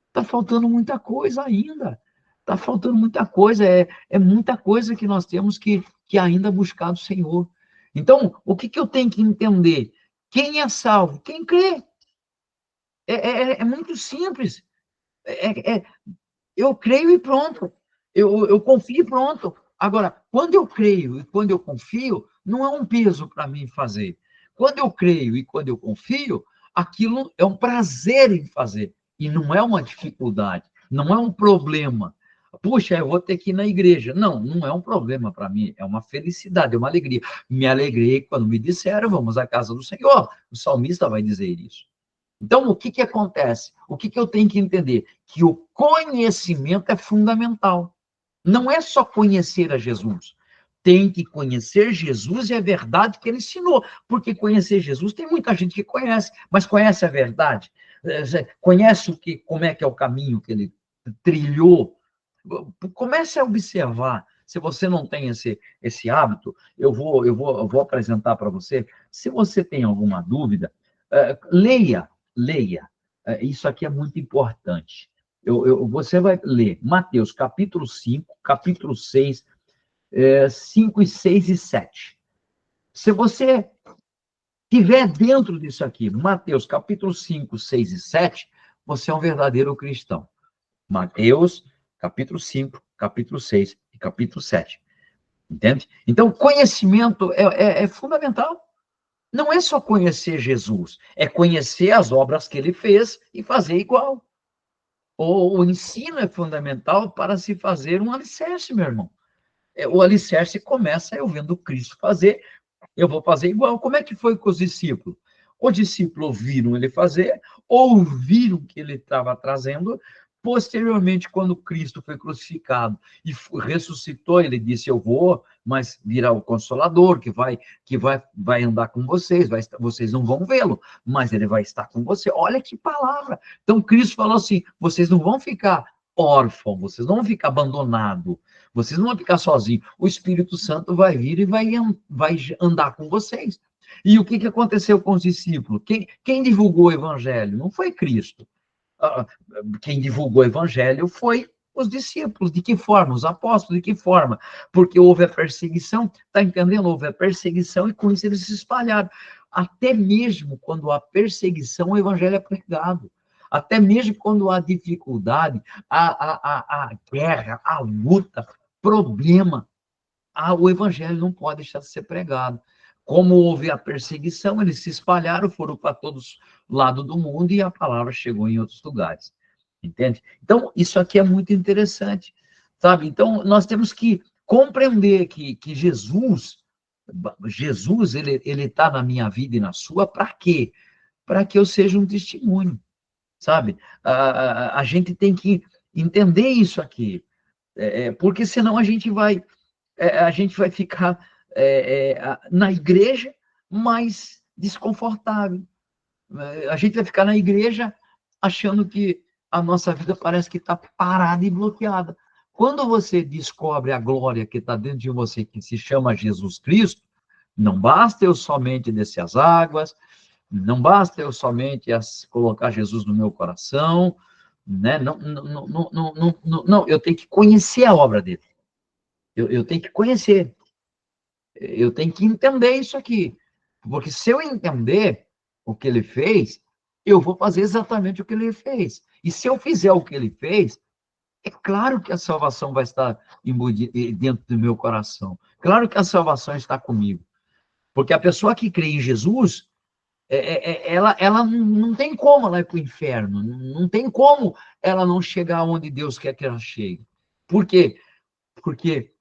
Está faltando muita coisa ainda. Está faltando muita coisa, é muita coisa que nós temos que ainda buscar do Senhor. Então, o que eu tenho que entender? Quem é salvo? Quem crê. É muito simples. Eu creio e pronto. Eu confio e pronto. Agora, quando eu creio e quando eu confio, não é um peso para mim fazer. Quando eu creio e quando eu confio, aquilo é um prazer em fazer. E não é uma dificuldade, não é um problema. Puxa, eu vou ter que ir na igreja. Não, não é um problema para mim, é uma felicidade, é uma alegria. Me alegrei quando me disseram, vamos à casa do Senhor. O salmista vai dizer isso. Então, o que acontece? O que eu tenho que entender? Que o conhecimento é fundamental. Não é só conhecer a Jesus. Tem que conhecer Jesus e a verdade que ele ensinou. Porque conhecer Jesus, tem muita gente que conhece, mas conhece a verdade? Conhece como é que é o caminho que ele trilhou? Comece a observar. Se você não tem esse hábito, eu vou apresentar para você. Se você tem alguma dúvida, leia. Isso aqui é muito importante. Você vai ler Mateus, capítulo 5, capítulo 6, 5 e 6 e 7. Se você estiver dentro disso aqui, Mateus, capítulo 5, 6 e 7, você é um verdadeiro cristão. Mateus, capítulo 5, capítulo 6 e capítulo 7. Entende? Então, conhecimento é fundamental. Não é só conhecer Jesus, é conhecer as obras que ele fez e fazer igual. O ensino é fundamental para se fazer um alicerce, meu irmão. O alicerce começa eu vendo Cristo fazer, eu vou fazer igual. Como é que foi com os discípulos? Os discípulos ouviram ele fazer, ouviram o que ele estava trazendo. Posteriormente, quando Cristo foi crucificado e ressuscitou, ele disse: eu vou, mas virá o Consolador, que vai andar com vocês, vocês não vão vê-lo, mas ele vai estar com você. Olha que palavra! Então, Cristo falou assim: vocês não vão ficar órfãos, vocês não vão ficar abandonados, vocês não vão ficar sozinhos. O Espírito Santo vai vir e vai andar com vocês. E o que aconteceu com os discípulos? Quem divulgou o evangelho? Não foi Cristo. Quem divulgou o evangelho foi os discípulos. De que forma? Os apóstolos. De que forma? Porque houve a perseguição, está entendendo? Houve a perseguição e com isso eles se espalharam. Até mesmo quando há perseguição, o evangelho é pregado. Até mesmo quando há dificuldade, a guerra, a luta, problema, o evangelho não pode deixar de ser pregado. Como houve a perseguição, eles se espalharam, foram para todos os lados do mundo e a palavra chegou em outros lugares. Entende? Então, isso aqui é muito interessante, sabe? Então, nós temos que compreender que Jesus, ele está na minha vida e na sua, para quê? Para que eu seja um testemunho, sabe? A gente tem que entender isso aqui, porque senão a gente vai ficar na igreja mais desconfortável. A gente vai ficar na igreja achando que a nossa vida parece que está parada e bloqueada. Quando você descobre a glória que está dentro de você, que se chama Jesus Cristo, não basta eu somente descer as águas, não basta eu somente colocar Jesus no meu coração, né? Não, eu tenho que conhecer a obra dele. Eu tenho que conhecer. Eu tenho que entender isso aqui. Porque se eu entender o que ele fez, eu vou fazer exatamente o que ele fez. E se eu fizer o que ele fez, é claro que a salvação vai estar dentro do meu coração. Claro que a salvação está comigo. Porque a pessoa que crê em Jesus, ela não tem como ela ir para o inferno. Não tem como ela não chegar onde Deus quer que ela chegue. Por quê? Porque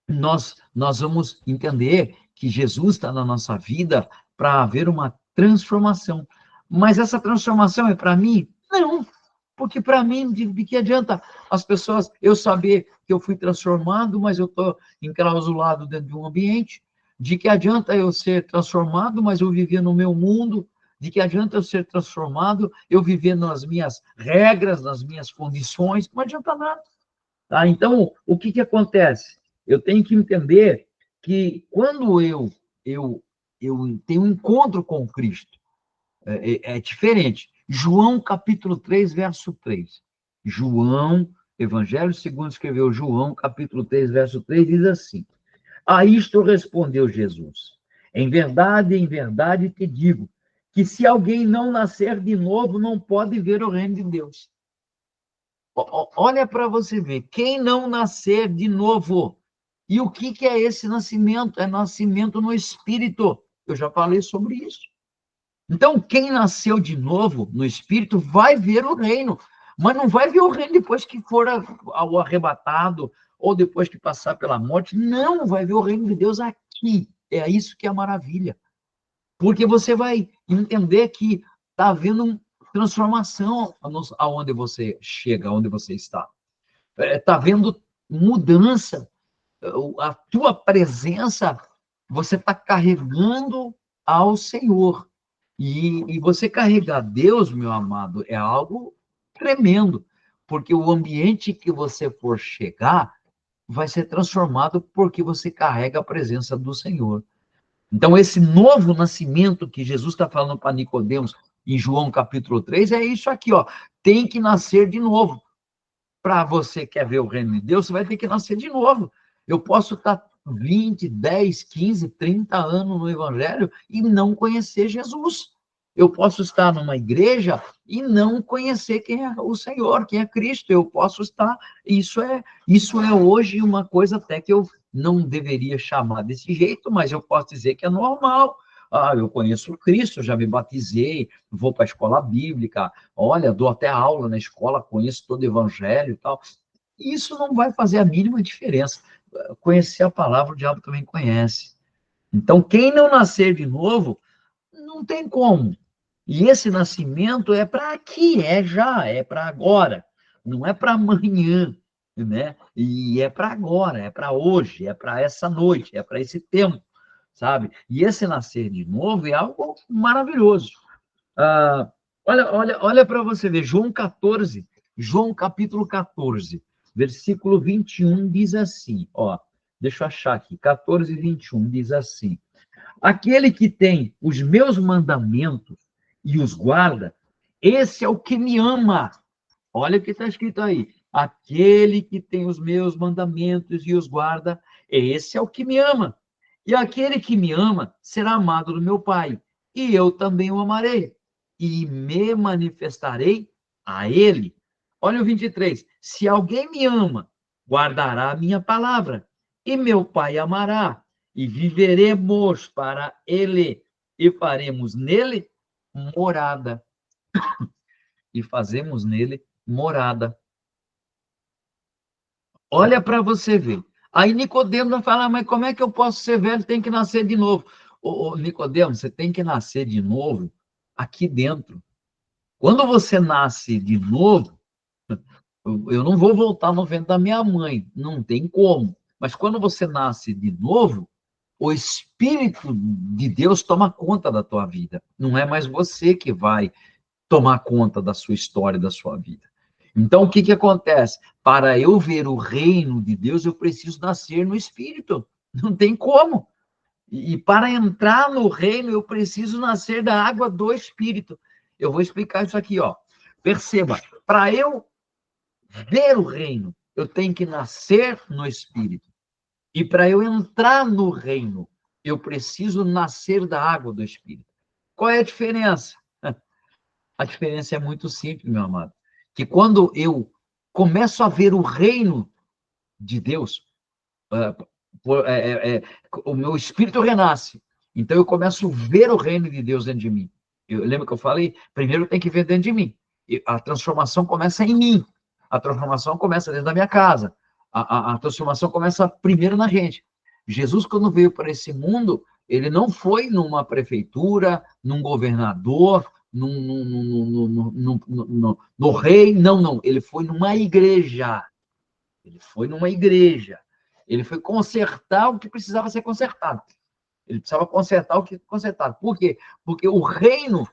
nós vamos entender que Jesus está na nossa vida para haver uma transformação. Mas essa transformação é para mim? Não, porque para mim, de que adianta as pessoas, eu saber que eu fui transformado, mas eu estou enclausulado dentro de um ambiente? De que adianta eu ser transformado, mas eu viver no meu mundo? De que adianta eu ser transformado, eu viver nas minhas regras, nas minhas condições? Não adianta nada. Tá? Então, o que acontece? Eu tenho que entender que quando eu tenho um encontro com Cristo, é diferente. João, capítulo 3, verso 3. João, Evangelho segundo escreveu João, capítulo 3, verso 3, diz assim: a isto respondeu Jesus: em verdade te digo, que se alguém não nascer de novo, não pode ver o reino de Deus. Olha para você ver, quem não nascer de novo. E o que é esse nascimento? É nascimento no Espírito. Eu já falei sobre isso. Então, quem nasceu de novo no Espírito vai ver o reino, mas não vai ver o reino depois que for ao arrebatado, ou depois que passar pela morte. Não, vai ver o reino de Deus aqui. É isso que é a maravilha. Porque você vai entender que está havendo uma transformação aonde você chega, aonde você está. Está havendo mudança. A tua presença, você está carregando ao Senhor. E você carregar Deus, meu amado, é algo tremendo, porque o ambiente que você for chegar vai ser transformado porque você carrega a presença do Senhor. Então, esse novo nascimento que Jesus está falando para Nicodemos em João capítulo 3 é isso aqui, ó. Tem que nascer de novo. Para você que quer ver o reino de Deus, você vai ter que nascer de novo. Eu posso estar 20, 10, 15, 30 anos no Evangelho e não conhecer Jesus. Eu posso estar numa igreja e não conhecer quem é o Senhor, quem é Cristo. Eu posso estar. Isso é hoje uma coisa até que eu não deveria chamar desse jeito, mas eu posso dizer que é normal. Ah, eu conheço Cristo, já me batizei, vou para a escola bíblica, olha, dou até aula na escola, conheço todo o evangelho e tal. Isso não vai fazer a mínima diferença. Conhecer a palavra, o diabo também conhece. Então, quem não nascer de novo, não tem como. E esse nascimento é para aqui, é já, é para agora. Não é para amanhã, né? E é para agora, é para hoje, é para essa noite, é para esse tempo, sabe? E esse nascer de novo é algo maravilhoso. Ah, olha para você ver, João 14, João capítulo 14, versículo 21 diz assim, ó, deixa eu achar aqui, 14, 21 diz assim: aquele que tem os meus mandamentos e os guarda, esse é o que me ama. Olha o que está escrito aí. Aquele que tem os meus mandamentos e os guarda, esse é o que me ama. E aquele que me ama será amado do meu Pai, e eu também o amarei, e me manifestarei a ele. Olha o 23. Se alguém me ama, guardará a minha palavra, e meu Pai amará, e viveremos para ele, e faremos nele morada. E fazemos nele morada. Olha para você ver. Aí Nicodemo vai falar, mas como é que eu posso ser velho? Tem que nascer de novo. Ô, Nicodemo, você tem que nascer de novo aqui dentro. Quando você nasce de novo, eu não vou voltar no ventre da minha mãe, não tem como. Mas quando você nasce de novo, o Espírito de Deus toma conta da tua vida. Não é mais você que vai tomar conta da sua história, da sua vida. Então, o que que acontece? Para eu ver o reino de Deus, eu preciso nascer no Espírito. Não tem como. E para entrar no reino, eu preciso nascer da água do Espírito. Eu vou explicar isso aqui, ó. Perceba, para eu ver o reino, eu tenho que nascer no Espírito. E para eu entrar no reino, eu preciso nascer da água do Espírito. Qual é a diferença? A diferença é muito simples, meu amado. Que quando eu começo a ver o reino de Deus, o meu espírito renasce. Então eu começo a ver o reino de Deus dentro de mim. Eu lembro que eu falei, primeiro tem que ver dentro de mim. A transformação começa em mim. A transformação começa dentro da minha casa. A transformação começa primeiro na gente. Jesus, quando veio para esse mundo, ele não foi numa prefeitura, num governador, no rei, não. Ele foi numa igreja. Ele foi numa igreja. Ele foi consertar o que precisava ser consertado. Ele precisava consertar o que consertado. Por quê? Porque o reino,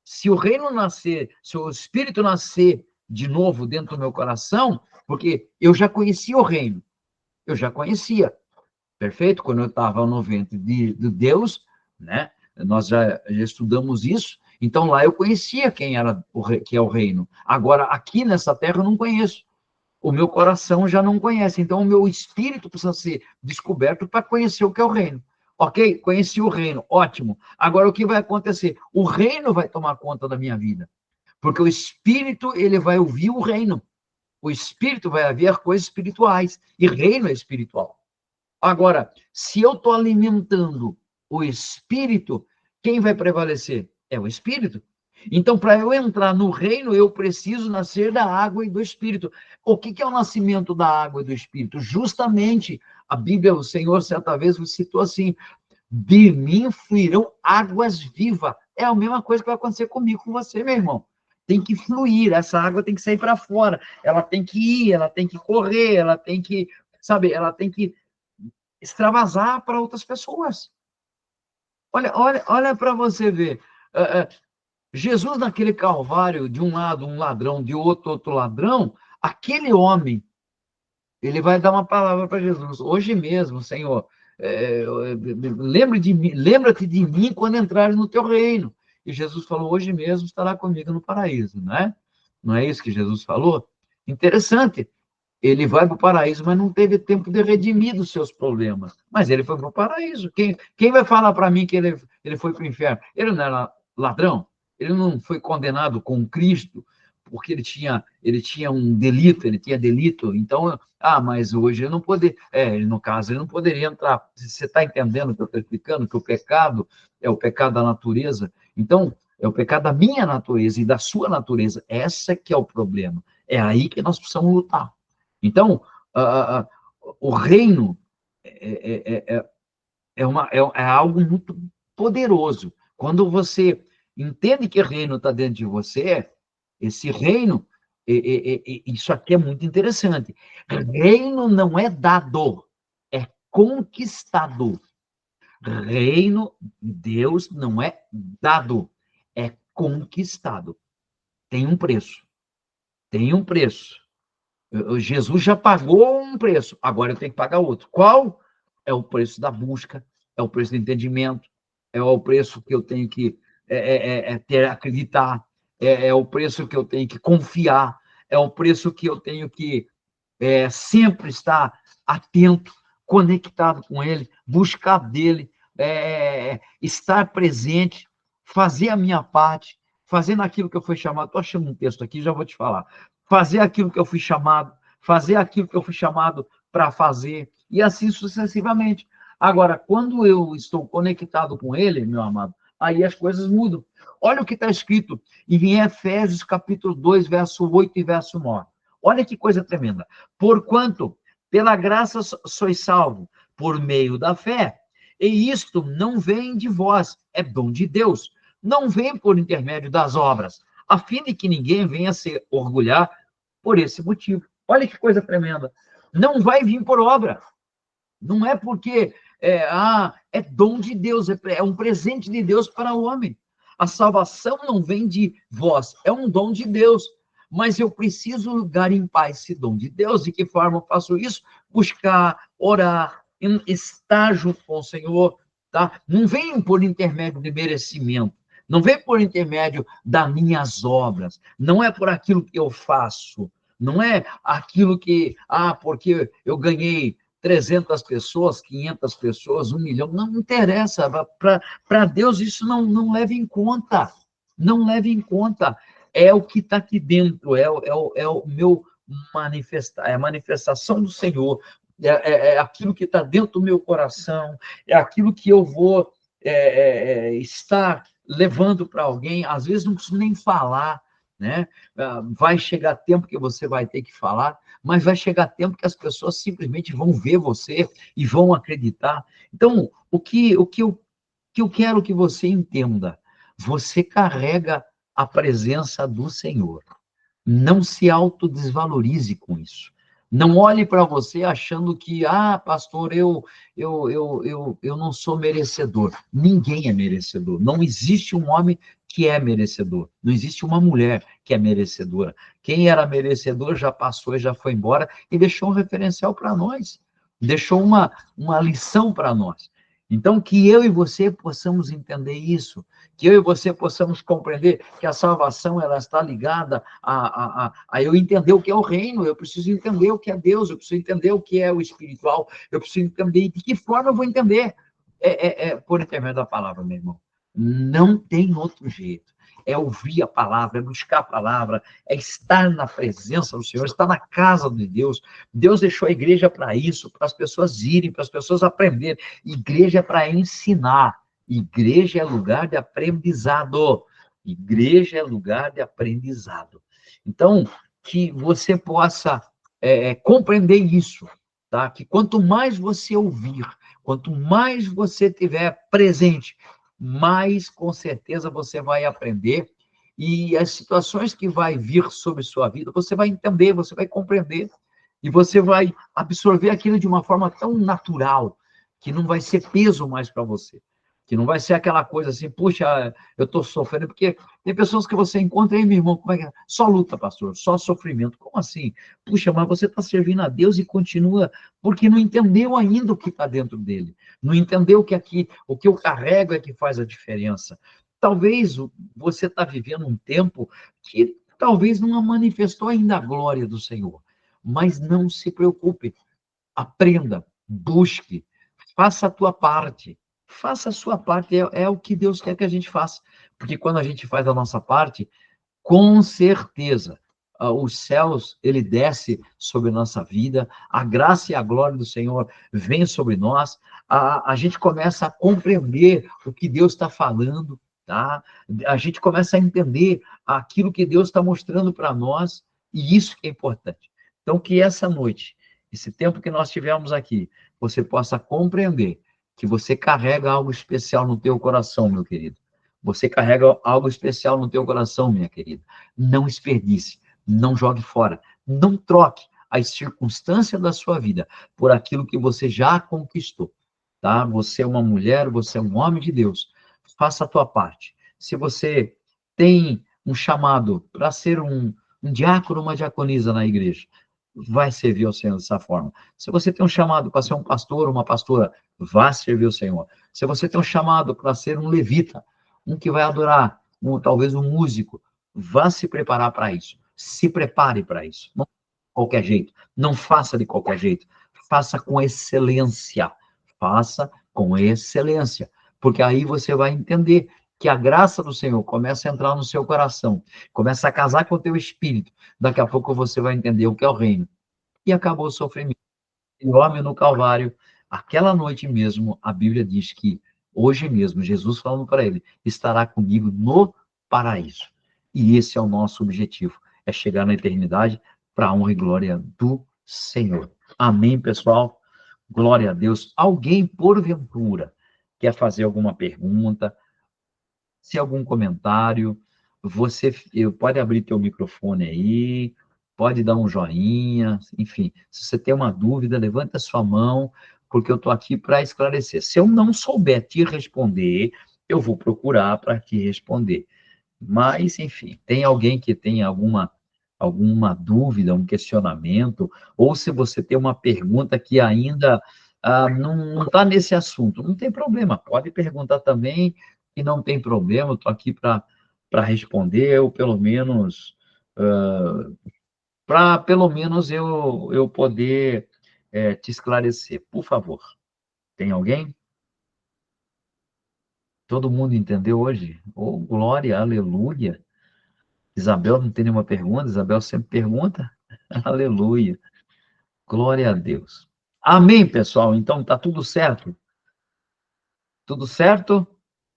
se o reino nascer, se o espírito nascer de novo dentro do meu coração, porque eu já conhecia o reino, eu já conhecia, perfeito? Quando eu estava no ventre de Deus, né? Nós já estudamos isso, então lá eu conhecia quem era que é o reino. Agora, aqui nessa terra eu não conheço. O meu coração já não conhece. Então, o meu espírito precisa ser descoberto para conhecer o que é o reino. Ok? Conheci o reino, ótimo. Agora, o que vai acontecer? O reino vai tomar conta da minha vida. Porque o espírito, ele vai ouvir o reino. O espírito vai haver coisas espirituais. E reino é espiritual. Agora, se eu estou alimentando o espírito, quem vai prevalecer? É o espírito. Então, para eu entrar no reino, eu preciso nascer da água e do Espírito. O que é o nascimento da água e do Espírito? Justamente, a Bíblia, o Senhor, certa vez, citou assim, de mim fluirão águas vivas. É a mesma coisa que vai acontecer comigo, com você, meu irmão. Tem que fluir, essa água tem que sair para fora, ela tem que ir, ela tem que correr, ela tem que, sabe, ela tem que extravasar para outras pessoas. Olha para você ver. Jesus naquele Calvário, de um lado um ladrão, de outro ladrão, aquele homem, ele vai dar uma palavra para Jesus. Hoje mesmo, Senhor, lembra-te de mim quando entrares no teu reino. E Jesus falou, hoje mesmo estará comigo no paraíso, não é? Não é isso que Jesus falou? Interessante. Ele vai para o paraíso, mas não teve tempo de redimir dos seus problemas. Mas ele foi para o paraíso. Quem vai falar para mim que ele foi para o inferno? Ele não era ladrão? Ele não foi condenado com Cristo porque ele tinha um delito, ele tinha delito. Então, mas hoje ele não poderia. No caso, ele não poderia entrar. Você está entendendo o que eu estou explicando? Que o pecado é o pecado da natureza. Então, é o pecado da minha natureza e da sua natureza. Essa que é o problema. É aí que nós precisamos lutar. Então, o reino é algo muito poderoso. Quando você entende que o reino está dentro de você, esse reino, isso aqui é muito interessante. Reino não é dado, é conquistado. Reino de Deus não é dado, é conquistado. Tem um preço. Tem um preço. Jesus já pagou um preço, agora eu tenho que pagar outro. Qual? É o preço da busca, é o preço do entendimento, é o preço que eu tenho que acreditar, é o preço que eu tenho que confiar, é o preço que eu tenho que sempre estar atento, conectado com ele, buscar dele, estar presente, fazer a minha parte, fazendo aquilo que eu fui chamado. Estou achando um texto aqui, já vou te falar. Fazer aquilo que eu fui chamado, fazer aquilo que eu fui chamado para fazer, e assim sucessivamente. Agora, quando eu estou conectado com ele, meu amado, aí as coisas mudam. Olha o que está escrito em Efésios, capítulo 2, verso 8 e verso 9. Olha que coisa tremenda. Porquanto, pela graça sois salvo, por meio da fé. E isto não vem de vós, é dom de Deus. Não vem por intermédio das obras, a fim de que ninguém venha se orgulhar por esse motivo. Olha que coisa tremenda. Não vai vir por obra. Não é porque é dom de Deus, é um presente de Deus para o homem. A salvação não vem de vós, é um dom de Deus. Mas eu preciso garimpar esse dom de Deus. De que forma eu faço isso? Buscar, orar, estar junto com o Senhor, tá? Não vem por intermédio de merecimento, não vem por intermédio das minhas obras, não é por aquilo que eu faço, não é aquilo que, porque eu ganhei 300 pessoas, 500 pessoas, 1 milhão, não interessa, para Deus isso não leva em conta, não leva em conta, é o que está aqui dentro, é o meu manifestar, é a manifestação do Senhor, é aquilo que está dentro do meu coração, é aquilo que eu vou estar levando para alguém, às vezes não preciso nem falar, né? Vai chegar tempo que você vai ter que falar, mas vai chegar tempo que as pessoas simplesmente vão ver você e vão acreditar. Então, o que eu quero que você entenda, você carrega a presença do Senhor. Não se autodesvalorize com isso. Não olhe para você achando que, pastor, eu não sou merecedor. Ninguém é merecedor. Não existe um homem que é merecedor. Não existe uma mulher que é merecedora. Quem era merecedor já passou e já foi embora e deixou um referencial para nós. Deixou uma lição para nós. Então, que eu e você possamos entender isso, que eu e você possamos compreender que a salvação ela está ligada a eu entender o que é o reino, eu preciso entender o que é Deus, eu preciso entender o que é o espiritual, eu preciso entender de que forma eu vou entender. Por intermédio da palavra, meu irmão. Não tem outro jeito. É ouvir a palavra, é buscar a palavra, é estar na presença do Senhor, estar na casa de Deus. Deus deixou a igreja para isso, para as pessoas irem, para as pessoas aprenderem. Igreja é para ensinar. Igreja é lugar de aprendizado. Igreja é lugar de aprendizado. Então, que você possa compreender isso, tá? Que quanto mais você ouvir, quanto mais você tiver presente, mais com certeza você vai aprender, e as situações que vai vir sobre sua vida, você vai entender, você vai compreender, e você vai absorver aquilo de uma forma tão natural, que não vai ser peso mais para você, que não vai ser aquela coisa assim, puxa, eu estou sofrendo, porque tem pessoas que você encontra aí, meu irmão, como é que é? Só luta, pastor, só sofrimento. Como assim? Puxa, mas você está servindo a Deus e continua, porque não entendeu ainda o que está dentro dele. Não entendeu que aqui, o que eu carrego é que faz a diferença. Talvez você está vivendo um tempo que talvez não manifestou ainda a glória do Senhor. Mas não se preocupe, aprenda, busque, faça a tua parte. Faça a sua parte, é o que Deus quer que a gente faça. Porque quando a gente faz a nossa parte, com certeza, os céus, ele desce sobre nossa vida, a graça e a glória do Senhor vem sobre nós, a gente começa a compreender o que Deus está falando, tá? A gente começa a entender aquilo que Deus está mostrando para nós, e isso que é importante. Então, que essa noite, esse tempo que nós tivemos aqui, você possa compreender que você carrega algo especial no teu coração, meu querido. Você carrega algo especial no teu coração, minha querida. Não desperdice, não jogue fora, não troque as circunstâncias da sua vida por aquilo que você já conquistou, tá? Você é uma mulher, você é um homem de Deus. Faça a tua parte. Se você tem um chamado para ser um diácono, uma diaconisa na igreja, vai servir ao Senhor dessa forma. Se você tem um chamado para ser um pastor, uma pastora, vá servir ao Senhor. Se você tem um chamado para ser um levita, um que vai adorar, talvez um músico, vá se preparar para isso. Se prepare para isso. Não de qualquer jeito. Não faça de qualquer jeito. Faça com excelência. Faça com excelência. Porque aí você vai entender que a graça do Senhor começa a entrar no seu coração, começa a casar com o teu espírito. Daqui a pouco você vai entender o que é o reino. E acabou o sofrimento. E o homem no Calvário, aquela noite mesmo, a Bíblia diz que hoje mesmo, Jesus falando para ele, estará comigo no paraíso. E esse é o nosso objetivo, é chegar na eternidade para a honra e glória do Senhor. Amém, pessoal? Glória a Deus. Alguém, porventura, quer fazer alguma pergunta, se algum comentário, você pode abrir teu microfone aí, pode dar um joinha, enfim. Se você tem uma dúvida, levanta a sua mão, porque eu estou aqui para esclarecer. Se eu não souber te responder, eu vou procurar para te responder. Mas, enfim, tem alguém que tem alguma dúvida, um questionamento, ou se você tem uma pergunta que ainda não está nesse assunto, não tem problema, pode perguntar também, e não tem problema, eu estou aqui para responder, ou pelo menos, para pelo menos eu poder te esclarecer. Por favor, tem alguém? Todo mundo entendeu hoje? Oh, glória, aleluia! Isabel não tem nenhuma pergunta, Isabel sempre pergunta. Aleluia. Glória a Deus. Amém, pessoal. Então, tá tudo certo? Tudo certo?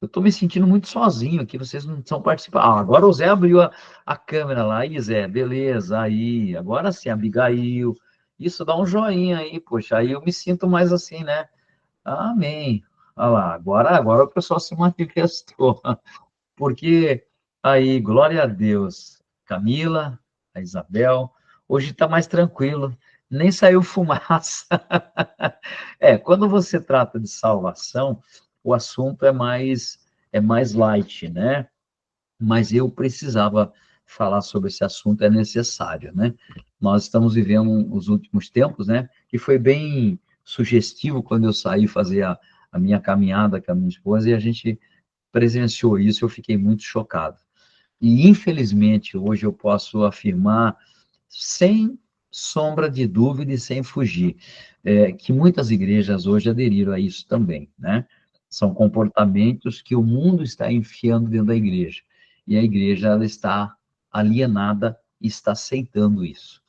Eu estou me sentindo muito sozinho aqui, vocês não estão participando. Agora o Zé abriu a câmera lá. Aí, Zé, beleza. Aí, agora sim, Abigail. Isso dá um joinha aí, poxa. Aí eu me sinto mais assim, né? Amém. Olha lá, agora o pessoal se manifestou. Porque aí, glória a Deus, Camila, a Isabel, hoje está mais tranquilo, nem saiu fumaça. Quando você trata de salvação, o assunto é mais light, né? Mas eu precisava falar sobre esse assunto, é necessário, né? Nós estamos vivendo os últimos tempos, né? E foi bem sugestivo quando eu saí fazer a minha caminhada com a minha esposa e a gente presenciou isso, eu fiquei muito chocado. E, infelizmente, hoje eu posso afirmar, sem sombra de dúvida e sem fugir, que muitas igrejas hoje aderiram a isso também, né? São comportamentos que o mundo está enfiando dentro da igreja. E a igreja, ela está alienada e está aceitando isso,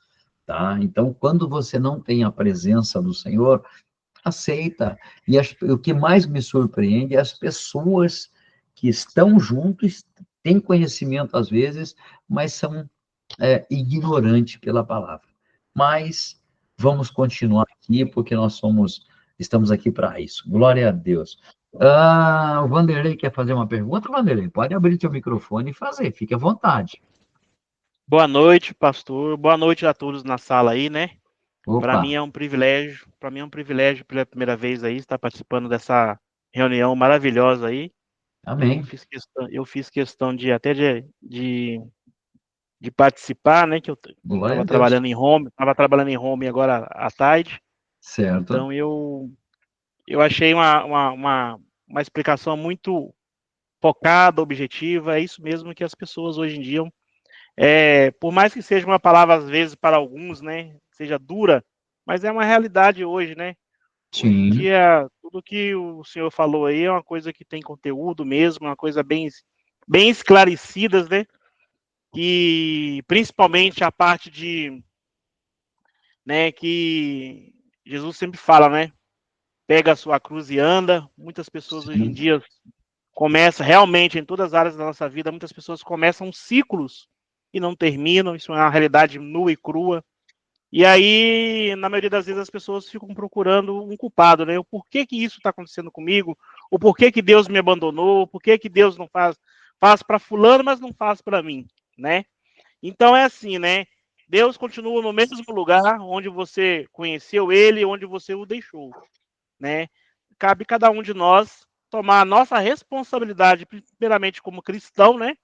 tá? Então, quando você não tem a presença do Senhor, aceita. E o que mais me surpreende é as pessoas que estão juntos têm conhecimento às vezes, mas são ignorantes pela palavra. Mas vamos continuar aqui, porque estamos aqui para isso. Glória a Deus. O Vanderlei quer fazer uma pergunta? Vanderlei, pode abrir seu microfone e fazer, fique à vontade. Boa noite, pastor. Boa noite a todos na sala aí, né? Para Opa, mim é um privilégio, pela primeira vez aí estar participando dessa reunião maravilhosa aí. amém. Eu fiz questão de até de participar, né? Que eu Glória a estava Deus. trabalhando em home agora à tarde. Certo. Então eu achei uma explicação muito focada, objetiva. É isso mesmo que as pessoas hoje em dia, por mais que seja uma palavra às vezes para alguns, né, seja dura, mas é uma realidade hoje, né? Hoje em Sim, dia, tudo que o senhor falou aí é uma coisa que tem conteúdo mesmo, uma coisa bem esclarecidas, né? E principalmente a parte de, né, que Jesus sempre fala, né? Pega a sua cruz e anda. Muitas pessoas hoje em sim. dia começam realmente em todas as áreas da nossa vida, muitas pessoas começam ciclos e não terminam. Isso é uma realidade nua e crua. E aí, na maioria das vezes, as pessoas ficam procurando um culpado, né? O porquê que isso está acontecendo comigo? O porquê que Deus me abandonou? O porquê que Deus não faz para fulano, mas não faz para mim, né? Então é assim, né? Deus continua no mesmo lugar onde você conheceu ele, onde você o deixou, né? Cabe cada um de nós tomar a nossa responsabilidade, primeiramente como cristão, né?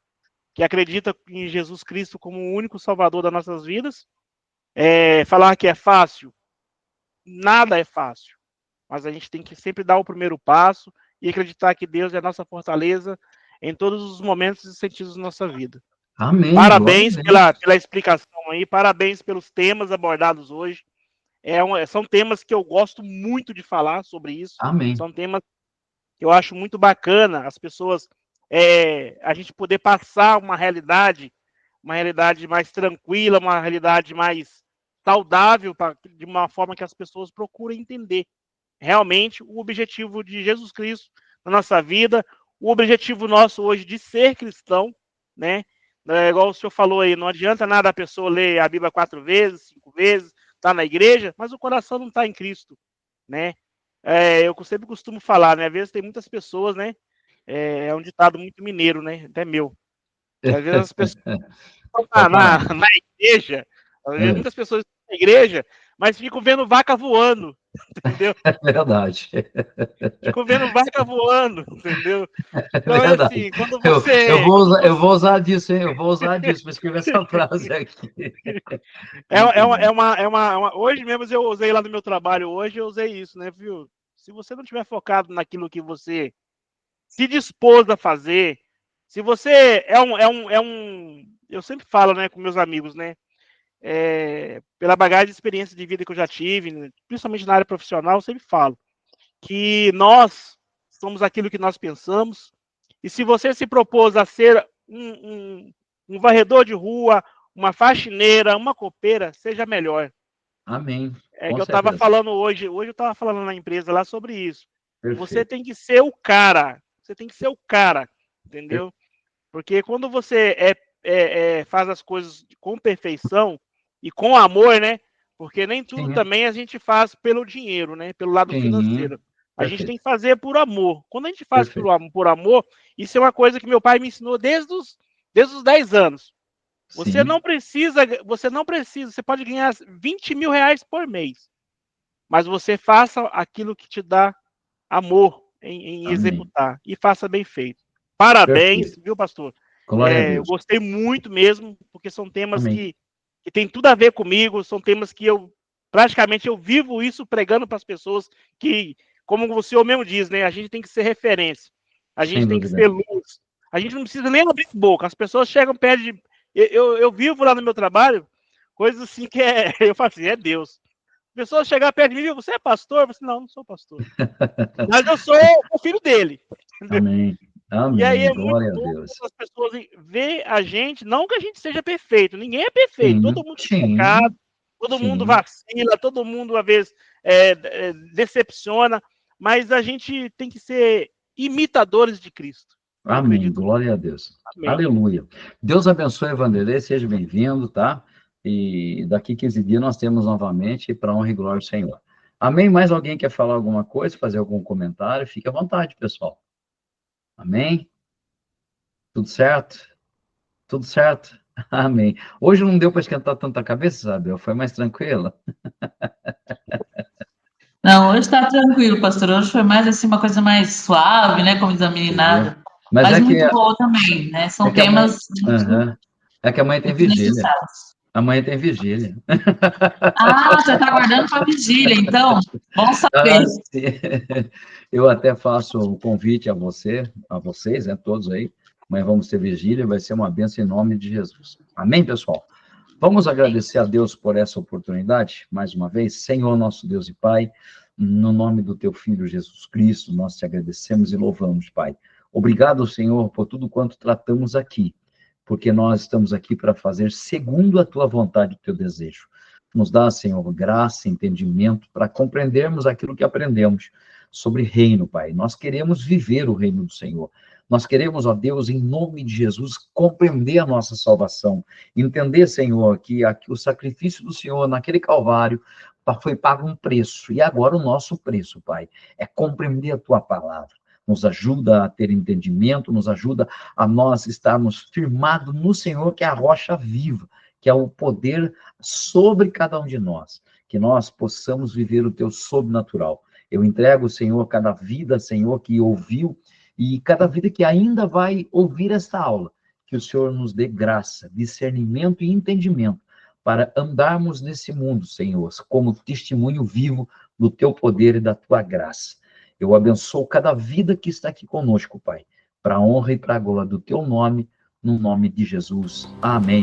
Que acredita em Jesus Cristo como o único salvador das nossas vidas. Falar que é fácil, nada é fácil, mas a gente tem que sempre dar o primeiro passo e acreditar que Deus é a nossa fortaleza em todos os momentos e sentidos da nossa vida. Amém, glória Parabéns a Deus. pela explicação aí, parabéns pelos temas abordados hoje. São temas que eu gosto muito de falar sobre isso, Amém. são temas que eu acho muito bacana as pessoas, a gente poder passar uma realidade mais tranquila, uma realidade mais saudável, de uma forma que as pessoas procurem entender realmente o objetivo de Jesus Cristo na nossa vida, o objetivo nosso hoje de ser cristão, né? Igual o senhor falou aí, não adianta nada a pessoa ler a Bíblia 4 vezes, 5 vezes, tá na igreja, mas o coração não está em Cristo, né? Eu sempre costumo falar, né? Às vezes tem muitas pessoas, né? É um ditado muito mineiro, né? Até meu. Que às vezes as pessoas estão Pode falar. na igreja, às vezes É, muitas pessoas estão na igreja, mas ficam vendo vaca voando, entendeu? é verdade. Ficam vendo vaca voando, entendeu? É Então é verdade. assim, quando Eu, eu você. vou Quando usar, eu você vou usar disso, hein? Eu vou usar disso, vou escrever essa frase aqui. é, Muito é, uma, bom. é, uma, é, uma, é uma- Hoje mesmo eu usei lá no meu trabalho, hoje eu usei isso, né, viu? Se você não tiver focado naquilo que você se dispôs a fazer, se você eu sempre falo, né, com meus amigos, né, pela bagagem de experiência de vida que eu já tive, né, principalmente na área profissional, eu sempre falo que nós somos aquilo que nós pensamos, e se você se propôs a ser um varredor de rua, uma faxineira, uma copeira, seja melhor. Amém. É Com que eu estava certeza. falando hoje eu estava falando na empresa lá sobre isso. Você Perfeito. tem que ser o cara, você tem que ser o cara, entendeu? Porque quando você faz as coisas com perfeição e com amor, né? Porque nem tudo Sim, também a gente faz pelo dinheiro, né? Pelo lado sim. financeiro. A gente tem Perfeito. que fazer por amor. Quando a gente faz Perfeito. por amor, isso é uma coisa que meu pai me ensinou desde os 10 anos. Sim. Você não precisa, você pode ganhar 20 mil reais por mês, mas você faça aquilo que te dá amor em Amém. executar e faça bem feito. Parabéns, Perfeito. viu, pastor? Glória a Eu Deus. gostei muito mesmo, porque são temas Amém. que tem tudo a ver comigo, são temas que praticamente eu vivo isso pregando para as pessoas que, como o senhor mesmo diz, né, a gente tem que ser referência, a gente Sem tem que dúvida. ser luz, a gente não precisa nem abrir boca, as pessoas chegam perto de... Eu vivo lá no meu trabalho, coisas assim que eu falo assim, é Deus. Pessoas chegar perto de mim, você é pastor? Eu falo assim, não não sou pastor. Mas eu sou o filho dele. Entendeu? Amém. E aí Amém. é muito Glória a bom Deus. quando as pessoas veem a gente, não que a gente seja perfeito, ninguém é perfeito, todo Sim, mundo é pecado, sim, todo mundo sim. vacila, todo mundo às vezes decepciona, mas a gente tem que ser imitadores de Cristo. Amém. Glória a Deus. Amém. Aleluia. Deus abençoe, Vanderlei. Seja bem-vindo, tá? E daqui 15 dias nós temos novamente para honra e glória do Senhor. Amém? Mais alguém quer falar alguma coisa, fazer algum comentário? Fique à vontade, pessoal. Amém? Tudo certo? Tudo certo? Amém. Hoje não deu para esquentar tanta cabeça, Isabel? Foi mais tranquila? Não, hoje está tranquilo, pastor. Hoje foi mais assim uma coisa mais suave, né? Como diz a meninada. Mas Mas é que, muito boa também, né? São que a mãe, temas muito, é que a mãe tem muito vigília. necessários. Amanhã tem vigília. Ah, você está guardando para vigília, então. Bom Ah, saber. sim. Eu até faço o convite a vocês, né, todos aí. Amanhã vamos ter vigília, vai ser uma bênção em nome de Jesus. Amém, pessoal? Vamos agradecer a Deus por essa oportunidade, mais uma vez. Senhor, nosso Deus e Pai, no nome do Teu Filho Jesus Cristo, nós te agradecemos e louvamos, Pai. Obrigado, Senhor, por tudo quanto tratamos aqui, porque nós estamos aqui para fazer segundo a Tua vontade e o Teu desejo. Nos dá, Senhor, graça, entendimento, para compreendermos aquilo que aprendemos sobre reino, Pai. Nós queremos viver o reino do Senhor. Nós queremos, ó Deus, em nome de Jesus, compreender a nossa salvação. Entender, Senhor, que o sacrifício do Senhor naquele Calvário foi pago um preço. E agora o nosso preço, Pai, é compreender a Tua palavra. Nos ajuda a ter entendimento, nos ajuda a nós estarmos firmados no Senhor, que é a rocha viva, que é o poder sobre cada um de nós, que nós possamos viver o Teu sobrenatural. Eu entrego, Senhor, cada vida, Senhor, que ouviu, e cada vida que ainda vai ouvir esta aula, que o Senhor nos dê graça, discernimento e entendimento para andarmos nesse mundo, Senhor, como testemunho vivo do Teu poder e da Tua graça. Eu abençoo cada vida que está aqui conosco, Pai, para a honra e para a glória do Teu nome, no nome de Jesus. Amém.